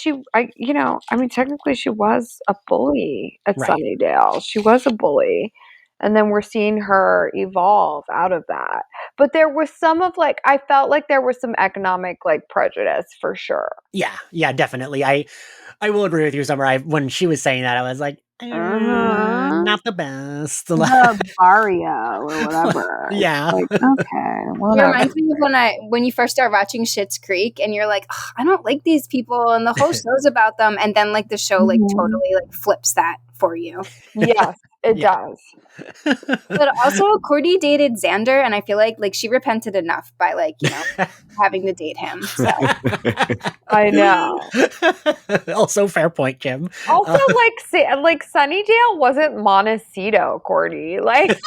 technically she was a bully at Sunnydale. She was a bully. And then we're seeing her evolve out of that. But there was some of like, I felt like there was some economic like prejudice for sure. Yeah, definitely. I will agree with you, Summer. When she was saying that, I was like, not the best. The Barrio or whatever. Yeah. Like, okay. Whatever. It reminds me of when you first start watching Schitt's Creek and you're like, oh, I don't like these people and the whole show's about them. And then like the show like totally like flips that for you. Yes, it does. But also Cordy dated Xander, and I feel like she repented enough by having to date him. So. I know. Also, fair point, Kim. Also, like Sunnydale wasn't Montecito, Cordy. Like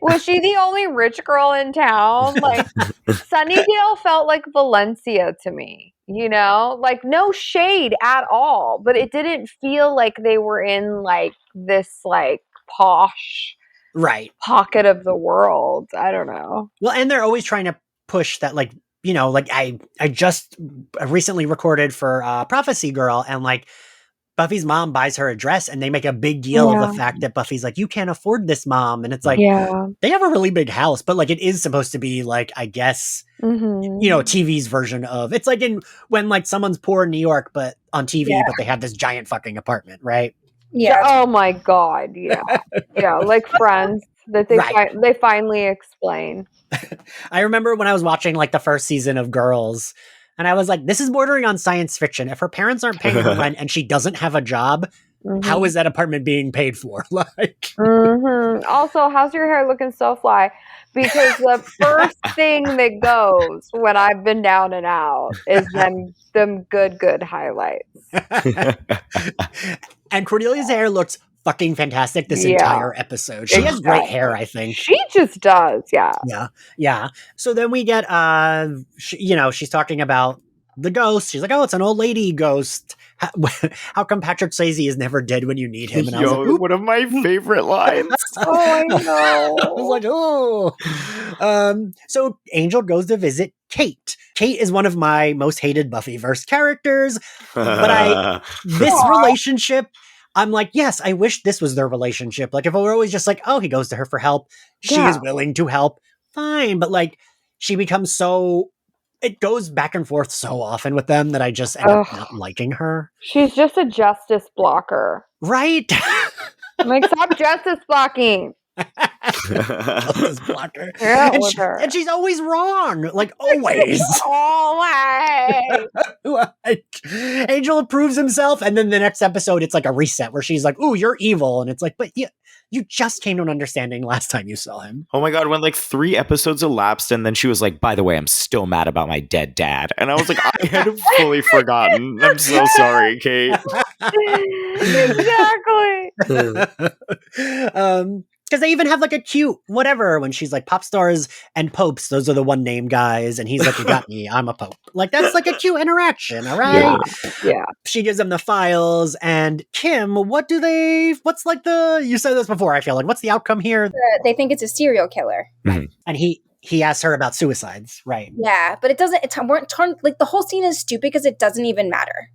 was she the only rich girl in town? Like Sunnydale felt like Valencia to me. Like no shade at all, but it didn't feel like they were in like this like posh pocket of the world. I don't know. Well, and they're always trying to push that I just recently recorded for Prophecy Girl, and like Buffy's mom buys her a dress and they make a big deal of the fact that Buffy's like, you can't afford this, Mom. And it's like, they have a really big house, but like it is supposed to be like, I guess, TV's version of, it's like when like someone's poor in New York, but on TV, but they have this giant fucking apartment, right? Yeah. Oh my God. Yeah. Yeah. Like Friends that they finally explain. I remember when I was watching like the first season of Girls, and I was like, this is bordering on science fiction. If her parents aren't paying her rent and she doesn't have a job, how is that apartment being paid for? Like, Also, how's your hair looking so fly? Because the first thing that goes when I've been down and out is them good highlights. And Cordelia's hair looks fucking fantastic this entire episode. She has great hair, I think. She just does, yeah. So then we get, she's talking about the ghost. She's like, oh, it's an old lady ghost. How come Patrick Swayze is never dead when you need him? And I was like, one of my favorite lines. Oh, I know. I was like, oh. So Angel goes to visit Kate. Kate is one of my most hated Buffyverse characters, but this relationship, I'm like, yes, I wish this was their relationship. Like, if we're always just like, oh, he goes to her for help, she is willing to help, fine. But like, she becomes it goes back and forth so often with them that I just end up not liking her. She's just a justice blocker. Right? Like, stop justice blocking. Justice blocker. And she's always wrong. Like, always. Always. Like, Angel approves himself, and then the next episode, it's like a reset where she's like, ooh, you're evil. And it's like, but you just came to an understanding last time you saw him. Oh my God, when like 3 episodes elapsed, and then she was like, by the way, I'm still mad about my dead dad. And I was like, I had fully forgotten. I'm so sorry, Kate. Exactly. Because they even have like a cute whatever when she's like pop stars and popes. Those are the one name guys. And he's like, you got me. I'm a pope. Like, that's like a cute interaction. All right. Yeah. She gives them the files. And Kim, what's like you said this before, I feel like, what's the outcome here? They think it's a serial killer. Right. And he asks her about suicides. Right. Yeah. But like the whole scene is stupid because it doesn't even matter.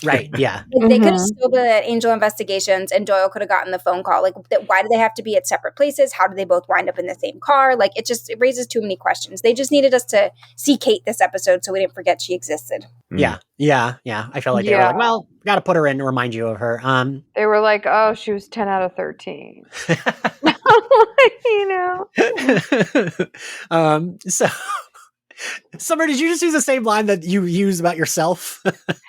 Right, yeah. They could have still been at Angel Investigations and Doyle could have gotten the phone call. Like, why do they have to be at separate places? How do they both wind up in the same car? Like, it raises too many questions. They just needed us to see Kate this episode so we didn't forget she existed. Yeah. I felt like they were like, well, got to put her in to remind you of her. They were like, oh, she was 10 out of 13. So Summer, did you just use the same line that you use about yourself?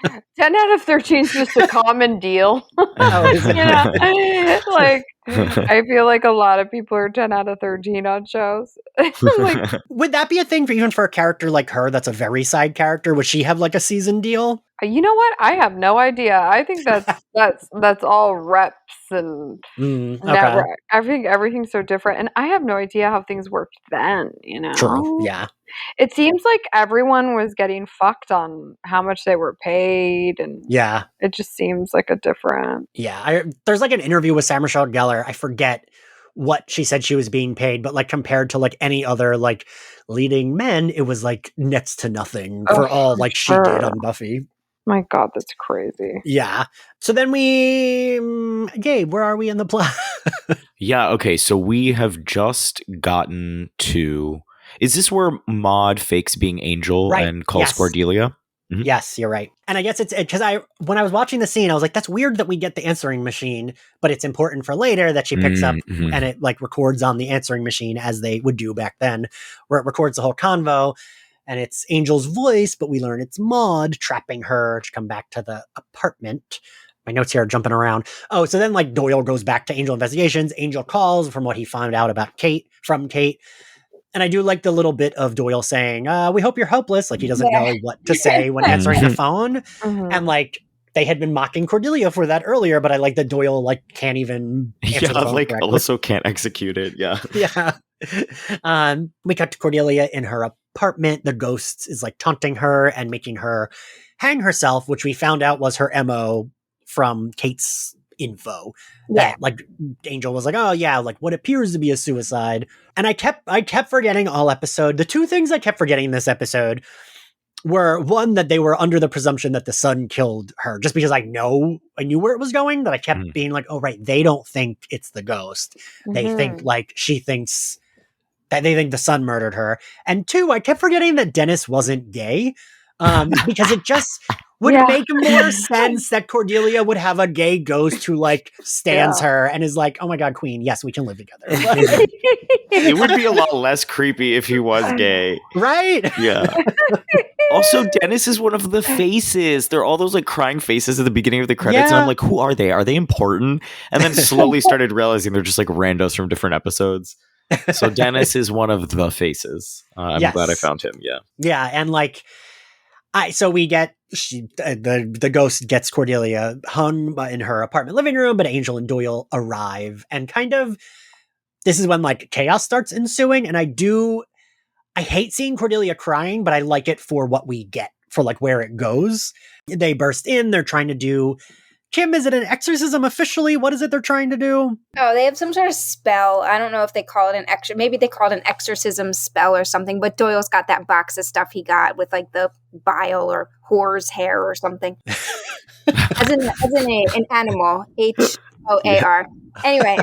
10 out of 13 is just a common deal. Is it? You know, like, I feel like a lot of people are 10 out of 13 on shows. Like, Would that be a thing even for a character like her that's a very side character? Would she have like a season deal? you know what? I have no idea. I think that's all reps and Okay. network. I think everything's so different, and I have no idea how things worked then. You know, True. Yeah. It seems like everyone was getting fucked on how much they were paid, and Yeah. it just seems like a different. Yeah. There's like an interview with Sarah Michelle Gellar. I forget what she said she was being paid, but like compared to like any other like leading men, it was like next to nothing for all like she did on Buffy. My God, that's crazy. Yeah. So then Gabe, where are we in the plot? Yeah, okay, so we have just gotten to... Is this where Maud fakes being Angel Right, and calls yes. Cordelia? Mm-hmm. Yes, you're right. And I guess it's because when I was watching the scene, I was like, that's weird that we get the answering machine, but it's important for later that she picks up and it like records on the answering machine as they would do back then, where it records the whole convo. And it's Angel's voice, but we learn it's Maud trapping her to come back to the apartment. My notes here are jumping around. Oh, so then like Doyle goes back to Angel Investigations. Angel calls from what he found out about Kate. And I do like the little bit of Doyle saying, we hope you're helpless. Like he doesn't know what to say when answering the phone. And like they had been mocking Cordelia for that earlier, but I like that Doyle like can't even answer the phone like correctly. also can't execute it. Yeah. Yeah. We cut to Cordelia in her apartment. The ghost is like taunting her and making her hang herself, which we found out was her MO from Kate's info. That like Angel was like, oh yeah, like what appears to be a suicide. And I kept forgetting all episode. The two things I kept forgetting in this episode were, one, that they were under the presumption that the sun killed her, just because I knew where it was going, that I kept being like, oh right, they don't think it's the ghost. They think like she thinks that they think the sun murdered her. And two, I kept forgetting that Dennis wasn't gay. Because it just would make more sense that Cordelia would have a gay ghost who like stands her and is like, oh my God, Queen, yes, we can live together. It would be a lot less creepy if he was gay. Right? Yeah. Also, Dennis is one of the faces. There are all those like crying faces at the beginning of the credits. And I'm like, who are they? Are they important? And then slowly started realizing they're just like randos from different episodes. So Dennis is one of the faces. I'm glad I found him. Yeah. Yeah. And like, so we get the ghost gets Cordelia hung in her apartment living room, but Angel and Doyle arrive, and kind of this is when like chaos starts ensuing. And I hate seeing Cordelia crying, but I like it for what we get, for like where it goes. They burst in. They're trying to do. Kim, is it an exorcism officially? What is it they're trying to do? Oh, they have some sort of spell. I don't know if they call it maybe they call it an exorcism spell or something, but Doyle's got that box of stuff he got with like the bile or whore's hair or something. as in an animal, HOAR. Anyway.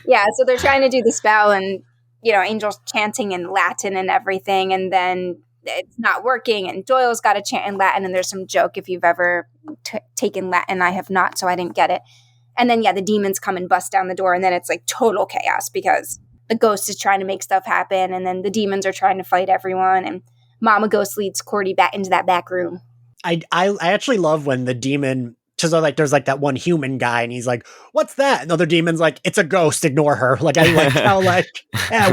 Yeah, so they're trying to do the spell, and Angel's chanting in Latin and everything, and then it's not working, and Doyle's got to chant in Latin, and there's some joke if you've ever taken Latin. I have not, so I didn't get it. And then the demons come and bust down the door, and then it's like total chaos because the ghost is trying to make stuff happen, and then the demons are trying to fight everyone, and Mama Ghost leads Cordy back into that back room. I actually love when the demon, because like there's like that one human guy, and he's like, "What's that?" And the other demon's like, "It's a ghost. Ignore her." Like I like how like,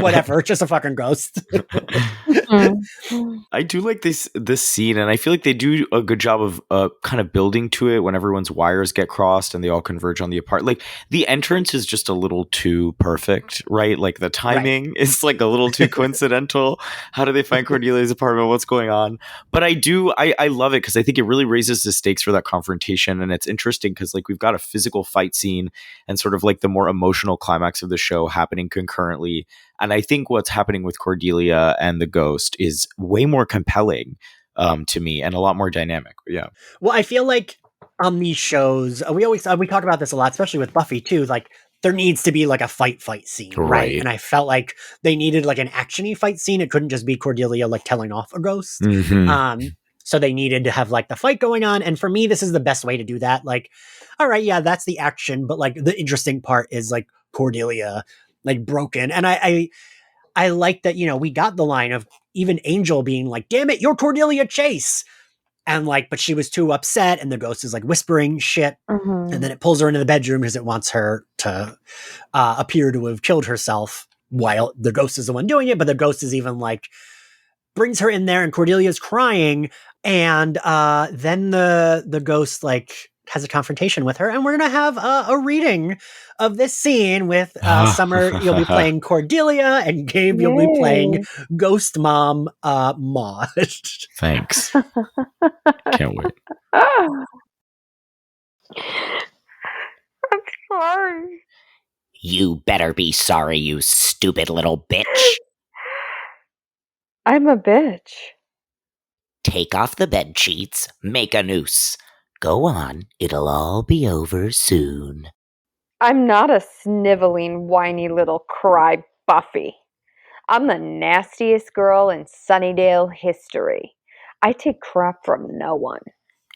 whatever, it's just a fucking ghost. I do like this scene, and I feel like they do a good job of kind of building to it when everyone's wires get crossed and they all converge on the apart. Like the entrance is just a little too perfect, right? Like the timing is like a little too coincidental. How do they find Cordelia's apartment? What's going on? But I love it because I think it really raises the stakes for that confrontation, and it's interesting because like we've got a physical fight scene and sort of like the more emotional climax of the show happening concurrently. And I think what's happening with Cordelia and the ghost is way more compelling to me and a lot more dynamic. Yeah. Well, I feel like on these shows, we talk about this a lot, especially with Buffy too. Like there needs to be like a fight scene, right? And I felt like they needed like an actiony fight scene. It couldn't just be Cordelia like telling off a ghost. So they needed to have like the fight going on. And for me, this is the best way to do that. Like, all right, yeah, that's the action. But like the interesting part is like Cordelia like broken. And I I like that, we got the line of even Angel being like, damn it, you're Cordelia Chase. And like, but she was too upset, and the ghost is like whispering shit. And then it pulls her into the bedroom because it wants her to appear to have killed herself while the ghost is the one doing it. But the ghost is even like, brings her in there, and Cordelia's crying. And then the ghost like has a confrontation with her, and we're going to have a reading of this scene with Summer. You'll be playing Cordelia, and Gabe, you'll be playing Ghost Mom Maud. Thanks. Can't wait. I'm sorry. You better be sorry, you stupid little bitch. I'm a bitch. Take off the bed sheets, make a noose. Go on, it'll all be over soon. I'm not a sniveling, whiny little cry Buffy. I'm the nastiest girl in Sunnydale history. I take crap from no one.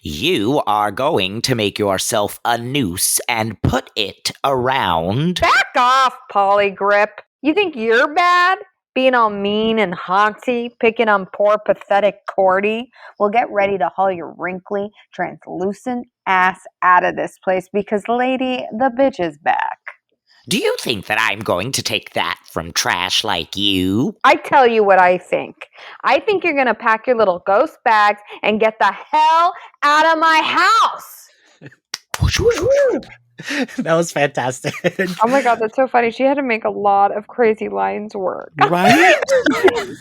You are going to make yourself a noose and put it around. Back off, Polygrip. You think you're bad? Being all mean and haunty, picking on poor, pathetic Cordy? Well, get ready to haul your wrinkly, translucent ass out of this place because, lady, the bitch is back. Do you think that I'm going to take that from trash like you? I tell you what I think. I think you're going to pack your little ghost bags and get the hell out of my house. That was fantastic. Oh my God, that's so funny. She had to make a lot of crazy lines work. Right?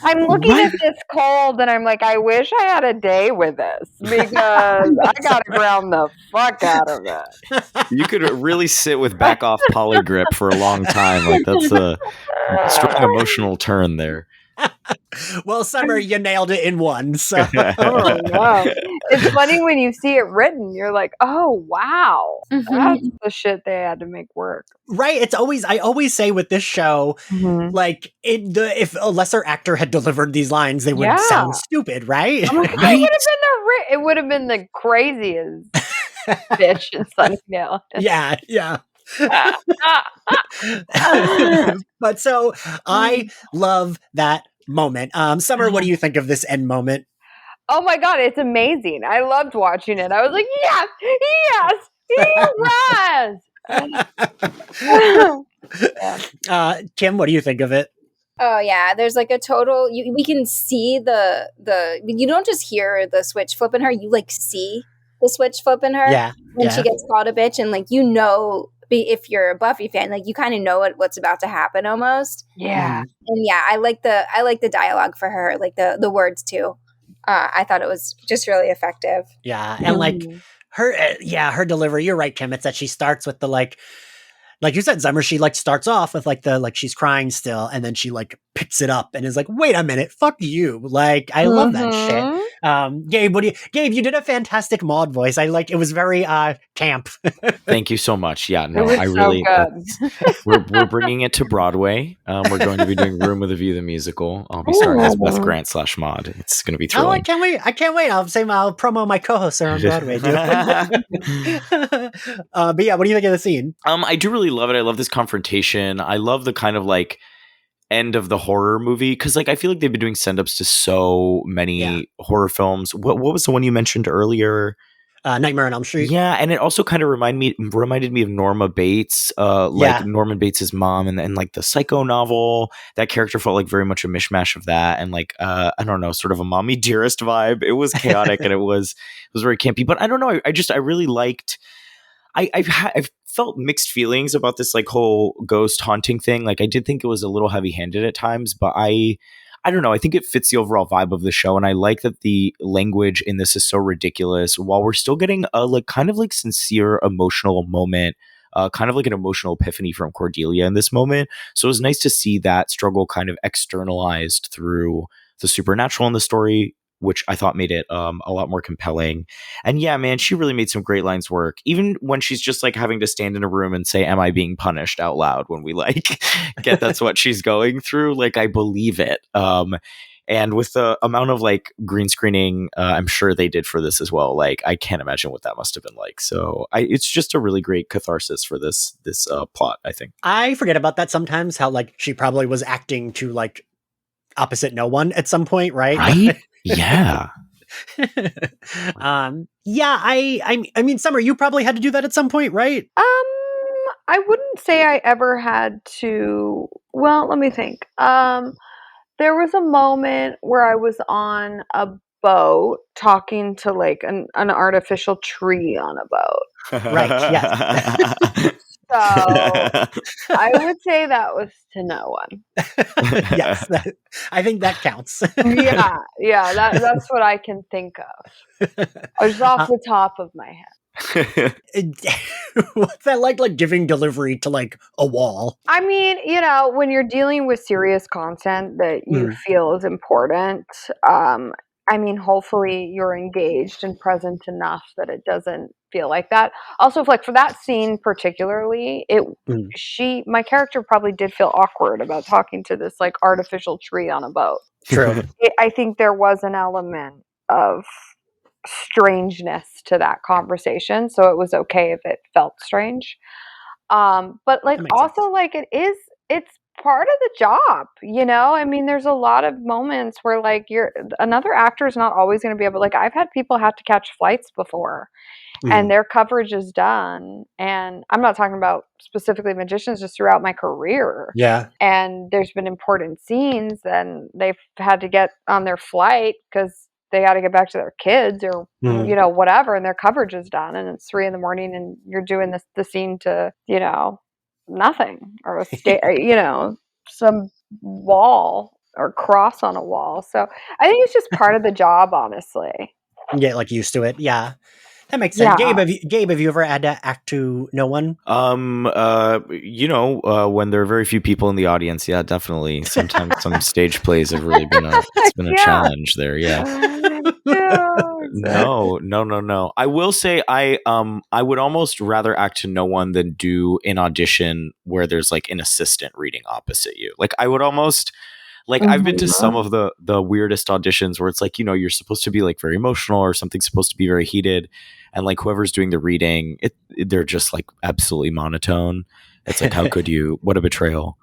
I'm looking at this cold and I'm like, I wish I had a day with this because I got to ground the fuck out of it. You could really sit with back off Polygrip for a long time. Like, that's a strong emotional turn there. Well, Summer, you nailed it in one. So. Oh, wow. It's funny when you see it written, you're like, oh, wow. That's the shit they had to make work. Right. I always say with this show, like if a lesser actor had delivered these lines, they would sound stupid, right? I'm like, Right? it would have been the craziest bitch in Sunnydale. Yeah. But so I love that moment. Summer, what do you think of this end moment? Oh my God, it's amazing. I loved watching it. I was like, yes, he was. Kim, what do you think of it? Oh yeah, there's like a total. We can see the. You don't just hear the switch flipping her. You like see the switch flipping her. Yeah. When she gets called a bitch, and like if you're a Buffy fan, like you kind of know what's about to happen almost. Yeah. And yeah, I like the dialogue for her, like the words too. I thought it was just really effective. Yeah, and like her delivery. You're right, Kim. It's that she starts with the like you said, Summer. She like starts off with like the she's crying still, and then she like picks it up and is like, "Wait a minute, fuck you!" Like I love that shit. Gabe, Gabe, you did a fantastic Maud voice. It was very camp. Thank you so much. Yeah, no, It was I really. so good. We're bringing it to Broadway. We're going to be doing Room with a View the musical. I'll be starring as Beth Grant / Maud. It's going to be thrilling. Oh, I can't wait. I'll promo my co-hosts are on Broadway. But yeah, what do you think of the scene? I do really love it. I love this confrontation. I love the kind of like end of the horror movie because like I feel like they've been doing send-ups to so many horror films. What was the one you mentioned earlier? Nightmare on Elm Street. Yeah, and it also kind of reminded me of Norma Bates, Norman Bates's mom, and like the Psycho novel. That character felt like very much a mishmash of that, and like I don't know, sort of a mommy dearest vibe. It was chaotic and it was very campy, but I don't know. I really liked. I've felt mixed feelings about this like whole ghost haunting thing. Like I did think it was a little heavy-handed at times, but I don't know. I think it fits the overall vibe of the show, and I like that the language in this is so ridiculous while we're still getting a like kind of like sincere emotional moment, kind of like an emotional epiphany from Cordelia in this moment. So it was nice to see that struggle kind of externalized through the supernatural in the story, which I thought made it a lot more compelling. And yeah, man, she really made some great lines work. Even when she's just like having to stand in a room and say, "Am I being punished?" out loud when we like get that's what she's going through. Like I believe it. And with the amount of like green screening, I'm sure they did for this as well. Like I can't imagine what that must have been like. So it's just a really great catharsis for this plot, I think. I forget about that sometimes, how like she probably was acting to like opposite no one at some point, right? Right? Yeah. Yeah, I mean, Summer, you probably had to do that at some point, right? I wouldn't say I ever had to. Well, let me think. There was a moment where I was on a boat talking to like an artificial tree on a boat. Right, yes. So I would say that was to no one. Yes, I think that counts. Yeah, that's what I can think of. Just off the top of my head. What's that like giving delivery to like a wall? I mean, when you're dealing with serious content that you feel is important, I mean, hopefully you're engaged and present enough that it doesn't feel like that. Also, like for that scene particularly, my character probably did feel awkward about talking to this like artificial tree on a boat. True. I think there was an element of strangeness to that conversation, so it was okay if it felt strange. But like also sense. Like it's part of the job, I mean, there's a lot of moments where like another actor is not always going to be able, like I've had people have to catch flights before and their coverage is done, and I'm not talking about specifically magicians, just throughout my career. Yeah. And there's been important scenes and they've had to get on their flight because they got to get back to their kids or whatever, and their coverage is done and it's 3 a.m. and you're doing the scene to nothing, or some wall or cross on a wall. So I think it's just part of the job, honestly. Get like used to it. Yeah, that makes sense. Yeah. Gabe, have you ever had to act to no one? When there are very few people in the audience, yeah, definitely. Sometimes some stage plays have really been a challenge there. Yeah. No. I will say I would almost rather act to no one than do an audition where there's like an assistant reading opposite you. Like I would almost like I've been to some of the weirdest auditions where it's like, you're supposed to be like very emotional or something's supposed to be very heated, and like whoever's doing the reading, they're just like absolutely monotone. It's like, how could you? What a betrayal.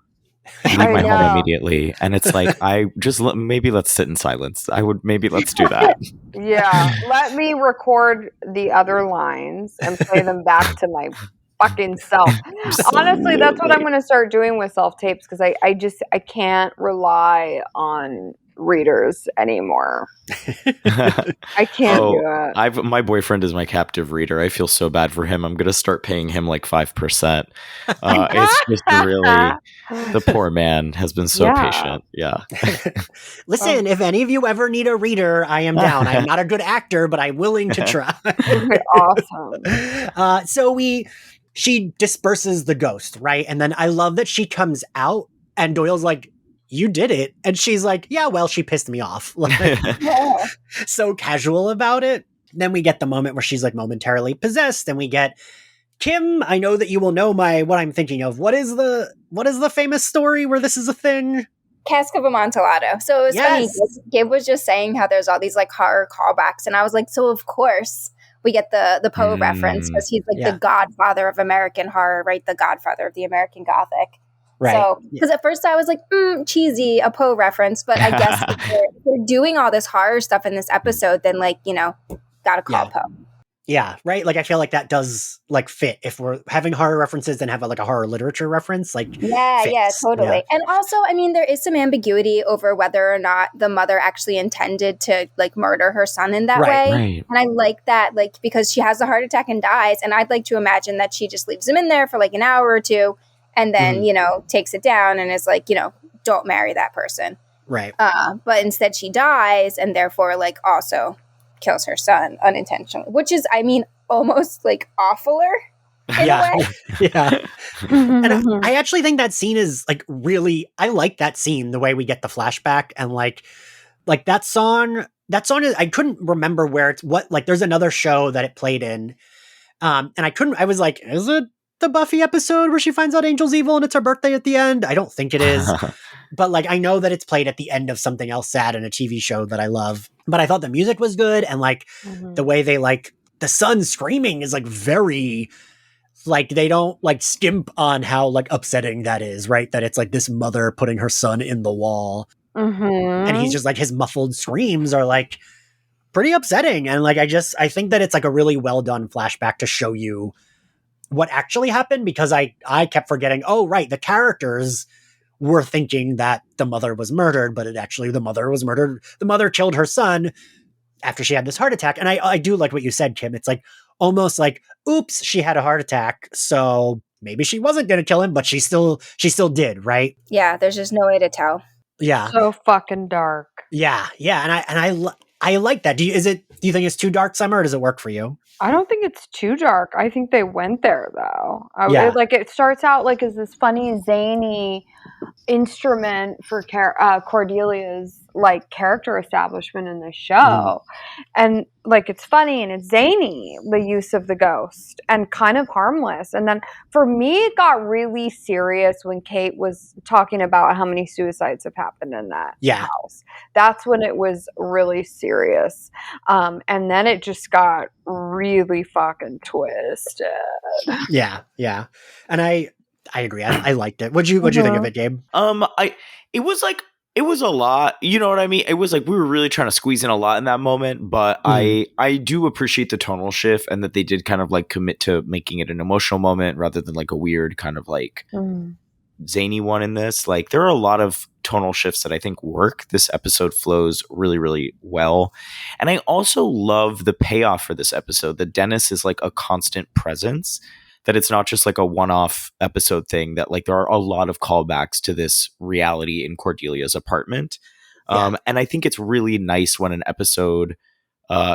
Leave my home immediately. And it's like, maybe let's sit in silence. Let's do that. Yeah. Let me record the other lines and play them back to my fucking self. Honestly, that's what I'm going to start doing with self-tapes, because I can't rely on readers anymore. I can't do it. My boyfriend is my captive reader. I feel so bad for him. I'm going to start paying him like 5%. It's just really, the poor man has been so patient. Yeah. Listen, if any of you ever need a reader, I am down. I'm not a good actor, but I'm willing to try. Awesome. So she disperses the ghost, right? And then I love that she comes out and Doyle's like, you did it. And she's like, yeah, well, she pissed me off. Like, so casual about it. Then we get the moment where she's like momentarily possessed, and we get Kim. I know that you will know what I'm thinking of. What is the famous story where this is a thing? Cask of Amontillado. So it was funny. Gabe was just saying how there's all these like horror callbacks, and I was like, so of course we get the Poe reference, because he's like the godfather of American horror, right? The godfather of the American Gothic. Right. So, because at first I was like, cheesy, a Poe reference, but I guess if they're doing all this horror stuff in this episode, then like, gotta call Poe. Yeah, right? Like, I feel like that does like fit. If we're having horror references, then have like a horror literature reference, like fits. Yeah, totally. Yeah. And also, I mean, there is some ambiguity over whether or not the mother actually intended to like murder her son in that way. Right. And I like that, like, because she has a heart attack and dies, and I'd like to imagine that she just leaves him in there for like an hour or two, and then, takes it down and is like, don't marry that person. Right. But instead she dies, and therefore, like, also kills her son unintentionally, which is, I mean, almost like awfuler in a way. Yeah. And I actually think that scene is like really, I like that scene, the way we get the flashback, and like that song is, I couldn't remember where it's what, like there's another show that it played in. And I was like, is it the Buffy episode where she finds out Angel's evil and it's her birthday at the end? I don't think it is. But like, I know that it's played at the end of something else sad in a TV show that I love. But I thought the music was good, and like the way they like the son screaming is like very, like, they don't like skimp on how like upsetting that is, right? That it's like this mother putting her son in the wall. And he's just like, his muffled screams are like pretty upsetting. And like, I think that it's like a really well done flashback to show you what actually happened, because I kept forgetting, oh, right, the characters were thinking that the mother was murdered, but it actually, the mother was murdered. The mother killed her son after she had this heart attack. And I do like what you said, Kim. It's like almost like, oops, she had a heart attack. So maybe she wasn't going to kill him, but she still did, right? Yeah, there's just no way to tell. Yeah. So fucking dark. Yeah. And I like that. Do you think it's too dark, Summer, or does it work for you? I don't think it's too dark. I think they went there though. Yeah. It starts out like as this funny, zany instrument for Cordelia's like character establishment in the show, and like it's funny and it's zany, the use of the ghost, and kind of harmless. And then for me, it got really serious when Kate was talking about how many suicides have happened in that house. That's when it was really serious, and then it just got really fucking twisted. Yeah, and I agree. I liked it. What'd you think of it, Gabe? It was a lot, you know what I mean? It was like we were really trying to squeeze in a lot in that moment, but I do appreciate the tonal shift and that they did kind of like commit to making it an emotional moment rather than like a weird kind of like zany one in this. Like there are a lot of tonal shifts that I think work. This episode flows really, really well. And I also love the payoff for this episode, that Dennis is like a constant presence, that it's not just like a one-off episode thing, that like there are a lot of callbacks to this reality in Cordelia's apartment. And I think it's really nice when an episode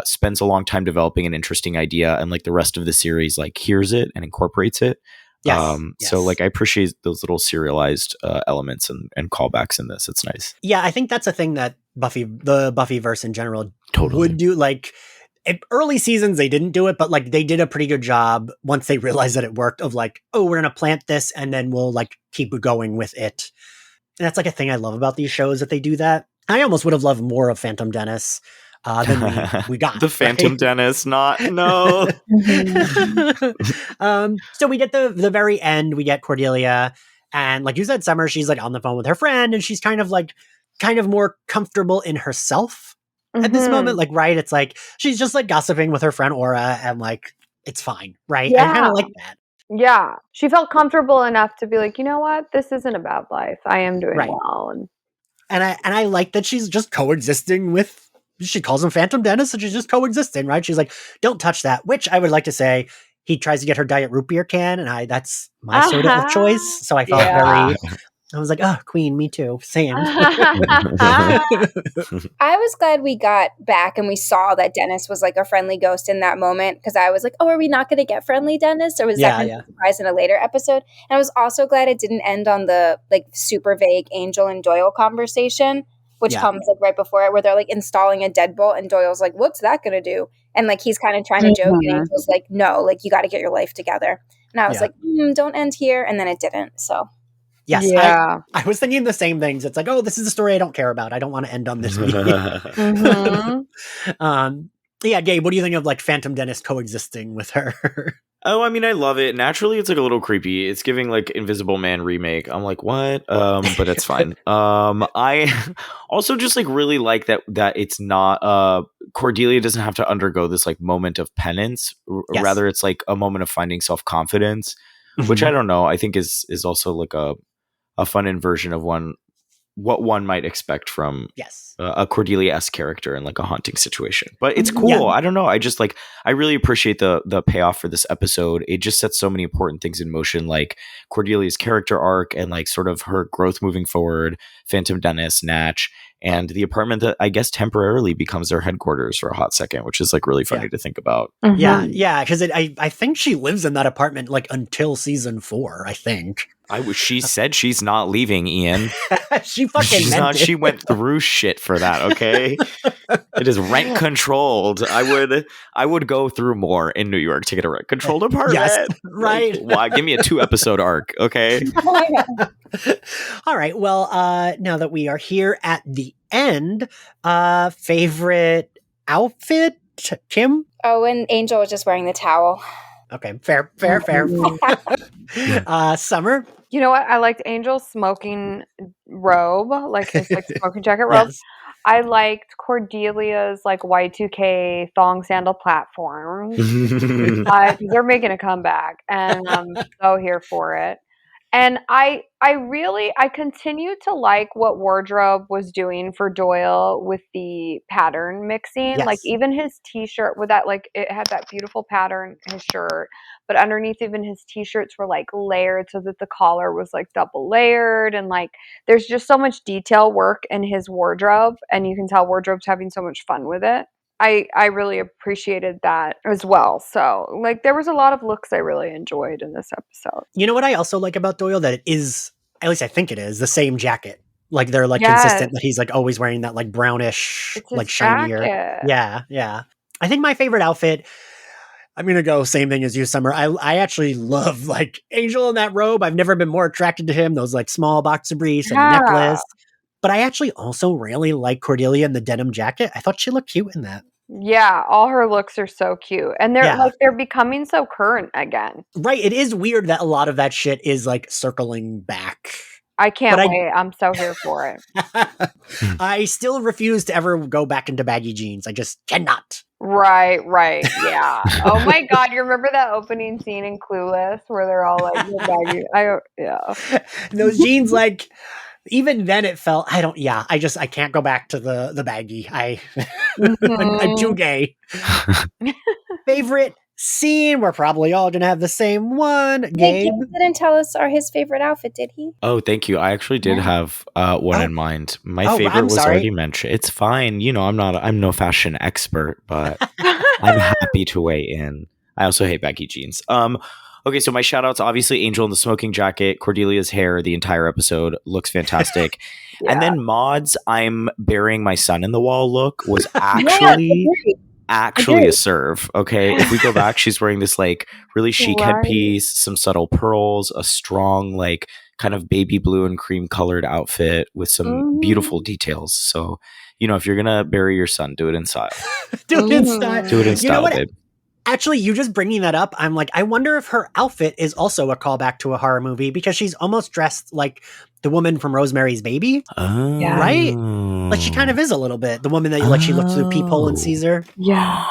spends a long time developing an interesting idea and like the rest of the series like hears it and incorporates it. So like I appreciate those little serialized elements and callbacks in this. It's nice. Yeah, I think that's a thing that the Buffyverse in general would do. Like early seasons, they didn't do it, but like they did a pretty good job once they realized that it worked, of like, oh, we're going to plant this and then we'll like keep going with it. And that's like a thing I love about these shows, that they do that. I almost would have loved more of Phantom Dennis than we got. The Phantom Dennis, no. So we get the very end, we get Cordelia, and like you said, Summer, she's like on the phone with her friend, and she's kind of more comfortable in herself at this moment. Like, right, it's like she's just like gossiping with her friend Aura, and like it's fine, right? I kind of like that. Yeah, she felt comfortable enough to be like, you know what, this isn't a bad life. I am doing well, and I like that she's just coexisting with. She calls him Phantom Dennis, and she's just coexisting, right? She's like, don't touch that, which I would like to say, he tries to get her Diet Root Beer can, and that's my soda of choice. So I felt I was like, oh, Queen, me too. Same. I was glad we got back and we saw that Dennis was like a friendly ghost in that moment, because I was like, oh, are we not going to get friendly Dennis? Or was that going to be a surprise in a later episode? And I was also glad it didn't end on the like super vague Angel and Doyle conversation, which comes like right before it, where they're like installing a deadbolt and Doyle's like, what's that going to do? And like he's kind of trying to joke, and Angel's like, no, like you got to get your life together. And I was like, don't end here. And then it didn't. So. Yes, I was thinking the same things. It's like, oh, this is a story I don't care about. I don't want to end on this week. Yeah, Gabe, what do you think of like Phantom Dennis coexisting with her? Oh, I mean, I love it. Naturally, it's like a little creepy. It's giving like Invisible Man remake. I'm like, what? But it's fine. I also just like really like that it's not Cordelia doesn't have to undergo this like moment of penance. Rather, it's like a moment of finding self-confidence, which I don't know. I think is also like a fun inversion of what one might expect from a Cordelia-esque character in like a haunting situation. But it's cool. I don't know. I just like, I really appreciate the payoff for this episode. It just sets so many important things in motion, like Cordelia's character arc and like sort of her growth moving forward, Phantom Dennis, Natch, and the apartment that I guess temporarily becomes their headquarters for a hot second, which is like really funny to think about. Yeah, because I think she lives in that apartment like until season 4, I think. She said she's not leaving, Ian. She went through shit for that, okay? It is rent controlled. I would go through more in New York to get a rent controlled apartment. Yes, right. Like, why? Give me a 2-episode arc, okay? All right. Well, now that we are here at the end, favorite outfit, Kim? Oh, and Angel was just wearing the towel. Okay, fair. Summer? You know what? I liked Angel's smoking robe, like his like smoking jacket robe. Yes. I liked Cordelia's like Y2K thong sandal platforms. 'Cause they're making a comeback, and I'm so here for it. And I continue to like what wardrobe was doing for Doyle with the pattern mixing. Like Yes. even his t-shirt with that, like it had that beautiful pattern, his shirt, but underneath even his t-shirts were like layered so that the collar was like double layered, and like there's just so much detail work in his wardrobe, and you can tell wardrobe's having so much fun with it. I really appreciated that as well. So, like, there was a lot of looks I really enjoyed in this episode. You know what I also like about Doyle? That it is, at least I think it is, the same jacket. Like they're like Yes. consistent that he's like always wearing that like brownish, It's his like shinier. jacket. Yeah. I think my favorite outfit, I'm gonna go same thing as you, Summer. I actually love like Angel in that robe. I've never been more attracted to him. Those like small boxer briefs and the Yeah. necklace. But I actually also really like Cordelia in the denim jacket. I thought she looked cute in that. Yeah, all her looks are so cute. And they're Yeah. like they're becoming so current again. Right. It is weird that a lot of that shit is like circling back. I can't But wait. I'm so here for it. I still refuse to ever go back into baggy jeans. I just cannot. Right, yeah. Oh my god, you remember that opening scene in Clueless where they're all like baggy? Yeah. Those jeans, like, even then it felt, I can't go back to the baggy. I'm too gay. Favorite scene? We're probably all gonna have the same one. Gabe didn't tell us his favorite outfit, did he? Oh, thank you. I actually did have one in mind. My favorite I'm was sorry. already mentioned. It's fine. You know, I'm no fashion expert, but I'm happy to weigh in. I also hate baggy jeans. Okay, so my shout outs, obviously Angel in the smoking jacket, Cordelia's hair, the entire episode looks fantastic. Yeah. And then Maud's I'm burying my son in the wall look was actually a serve. Okay. If we go back, she's wearing this like really chic headpiece, some subtle pearls, a strong, like kind of baby blue and cream colored outfit with some beautiful details. So, you know, if you're gonna bury your son, do it in style. Do it in style. Do it in style, babe. Actually, you just bringing that up, I'm like, I wonder if her outfit is also a callback to a horror movie because she's almost dressed like the woman from Rosemary's Baby. Oh. Right? Like she kind of is a little bit. The woman that like she looks through the peephole and sees her. Yeah.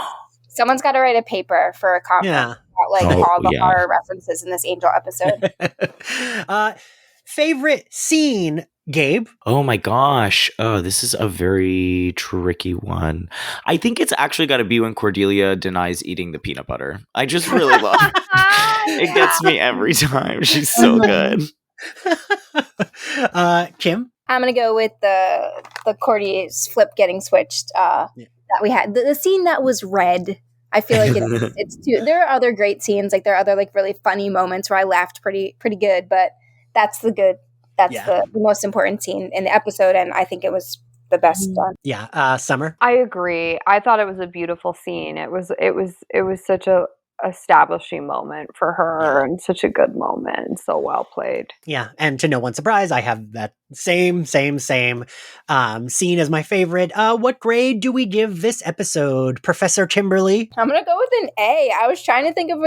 Someone's got to write a paper for a conference about like all the horror references in this Angel episode. Favorite scene, Gabe? Oh my gosh. Oh, this is a very tricky one. I think it's actually got to be when Cordelia denies eating the peanut butter. I just really love it. It gets me every time. She's so good. Kim? I'm going to go with the Cordy's flip getting switched that we had. The scene that was red. I feel like it's too. There are other great scenes. Like there are other like really funny moments where I laughed pretty good, but that's the most important scene in the episode, and I think it was the best done. Yeah, Summer. I agree. I thought it was a beautiful scene. It was such a establishing moment for her and such a good moment and so well played. Yeah, and to no one's surprise, I have that same scene as my favorite. What grade do we give this episode, Professor Kimberly? I'm gonna go with an A. I was trying to think of,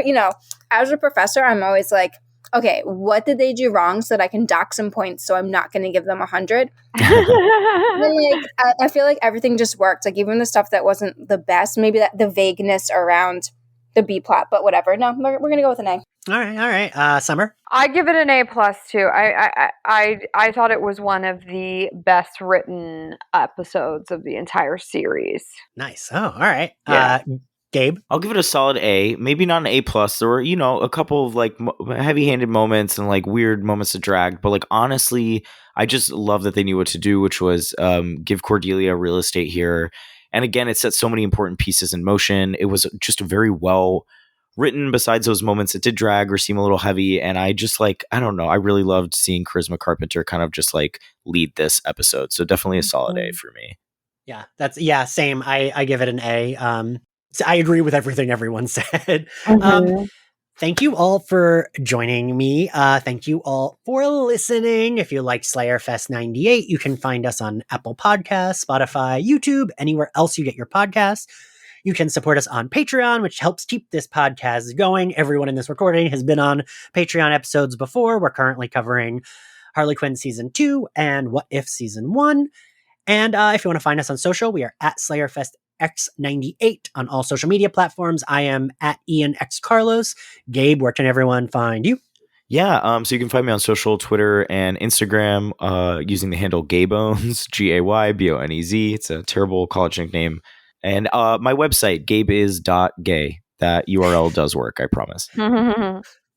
as a professor, I'm always like, okay, what did they do wrong so that I can dock some points so I'm not going to give them 100? I feel like everything just worked. Like even the stuff that wasn't the best, maybe that the vagueness around the B plot, but whatever. No, we're going to go with an A. All right. Summer? I give it an A+ too. I thought it was one of the best written episodes of the entire series. Nice. Oh, all right. Yeah. Gabe? I'll give it a solid A. Maybe not an A+. There were, a couple of like heavy-handed moments and like weird moments to drag. But like honestly, I just love that they knew what to do, which was give Cordelia real estate here. And again, it set so many important pieces in motion. It was just very well written. Besides those moments that did drag or seem a little heavy, and I just like, I don't know, I really loved seeing Charisma Carpenter kind of just like lead this episode. So definitely a solid A for me. Yeah, same. I give it an A. So I agree with everything everyone said. Thank you all for joining me. Thank you all for listening. If you like Slayerfest 98, you can find us on Apple Podcasts, Spotify, YouTube, anywhere else you get your podcasts. You can support us on Patreon, which helps keep this podcast going. Everyone in this recording has been on Patreon episodes before. We're currently covering Harley Quinn Season 2 and What If Season 1. And if you want to find us on social, we are at Slayerfest X98 on all social media platforms. I am at Ian X Carlos. Gabe, where can everyone find you? Yeah, so you can find me on social, Twitter, and Instagram using the handle Gaybones, GAYBONEZ. It's a terrible college nickname. And my website, gabeis.gay. That URL does work, I promise.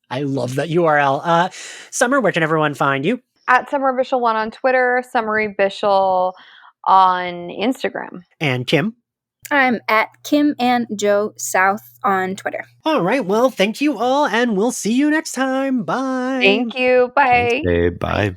I love that URL. Summer, where can everyone find you? At Summer Bishil 1 on Twitter, Summary Bishil on Instagram. And Kim? I'm at Kim and Joe South on Twitter. All right. Well, thank you all, and we'll see you next time. Bye. Thank you. Bye. Thanks, babe. Bye.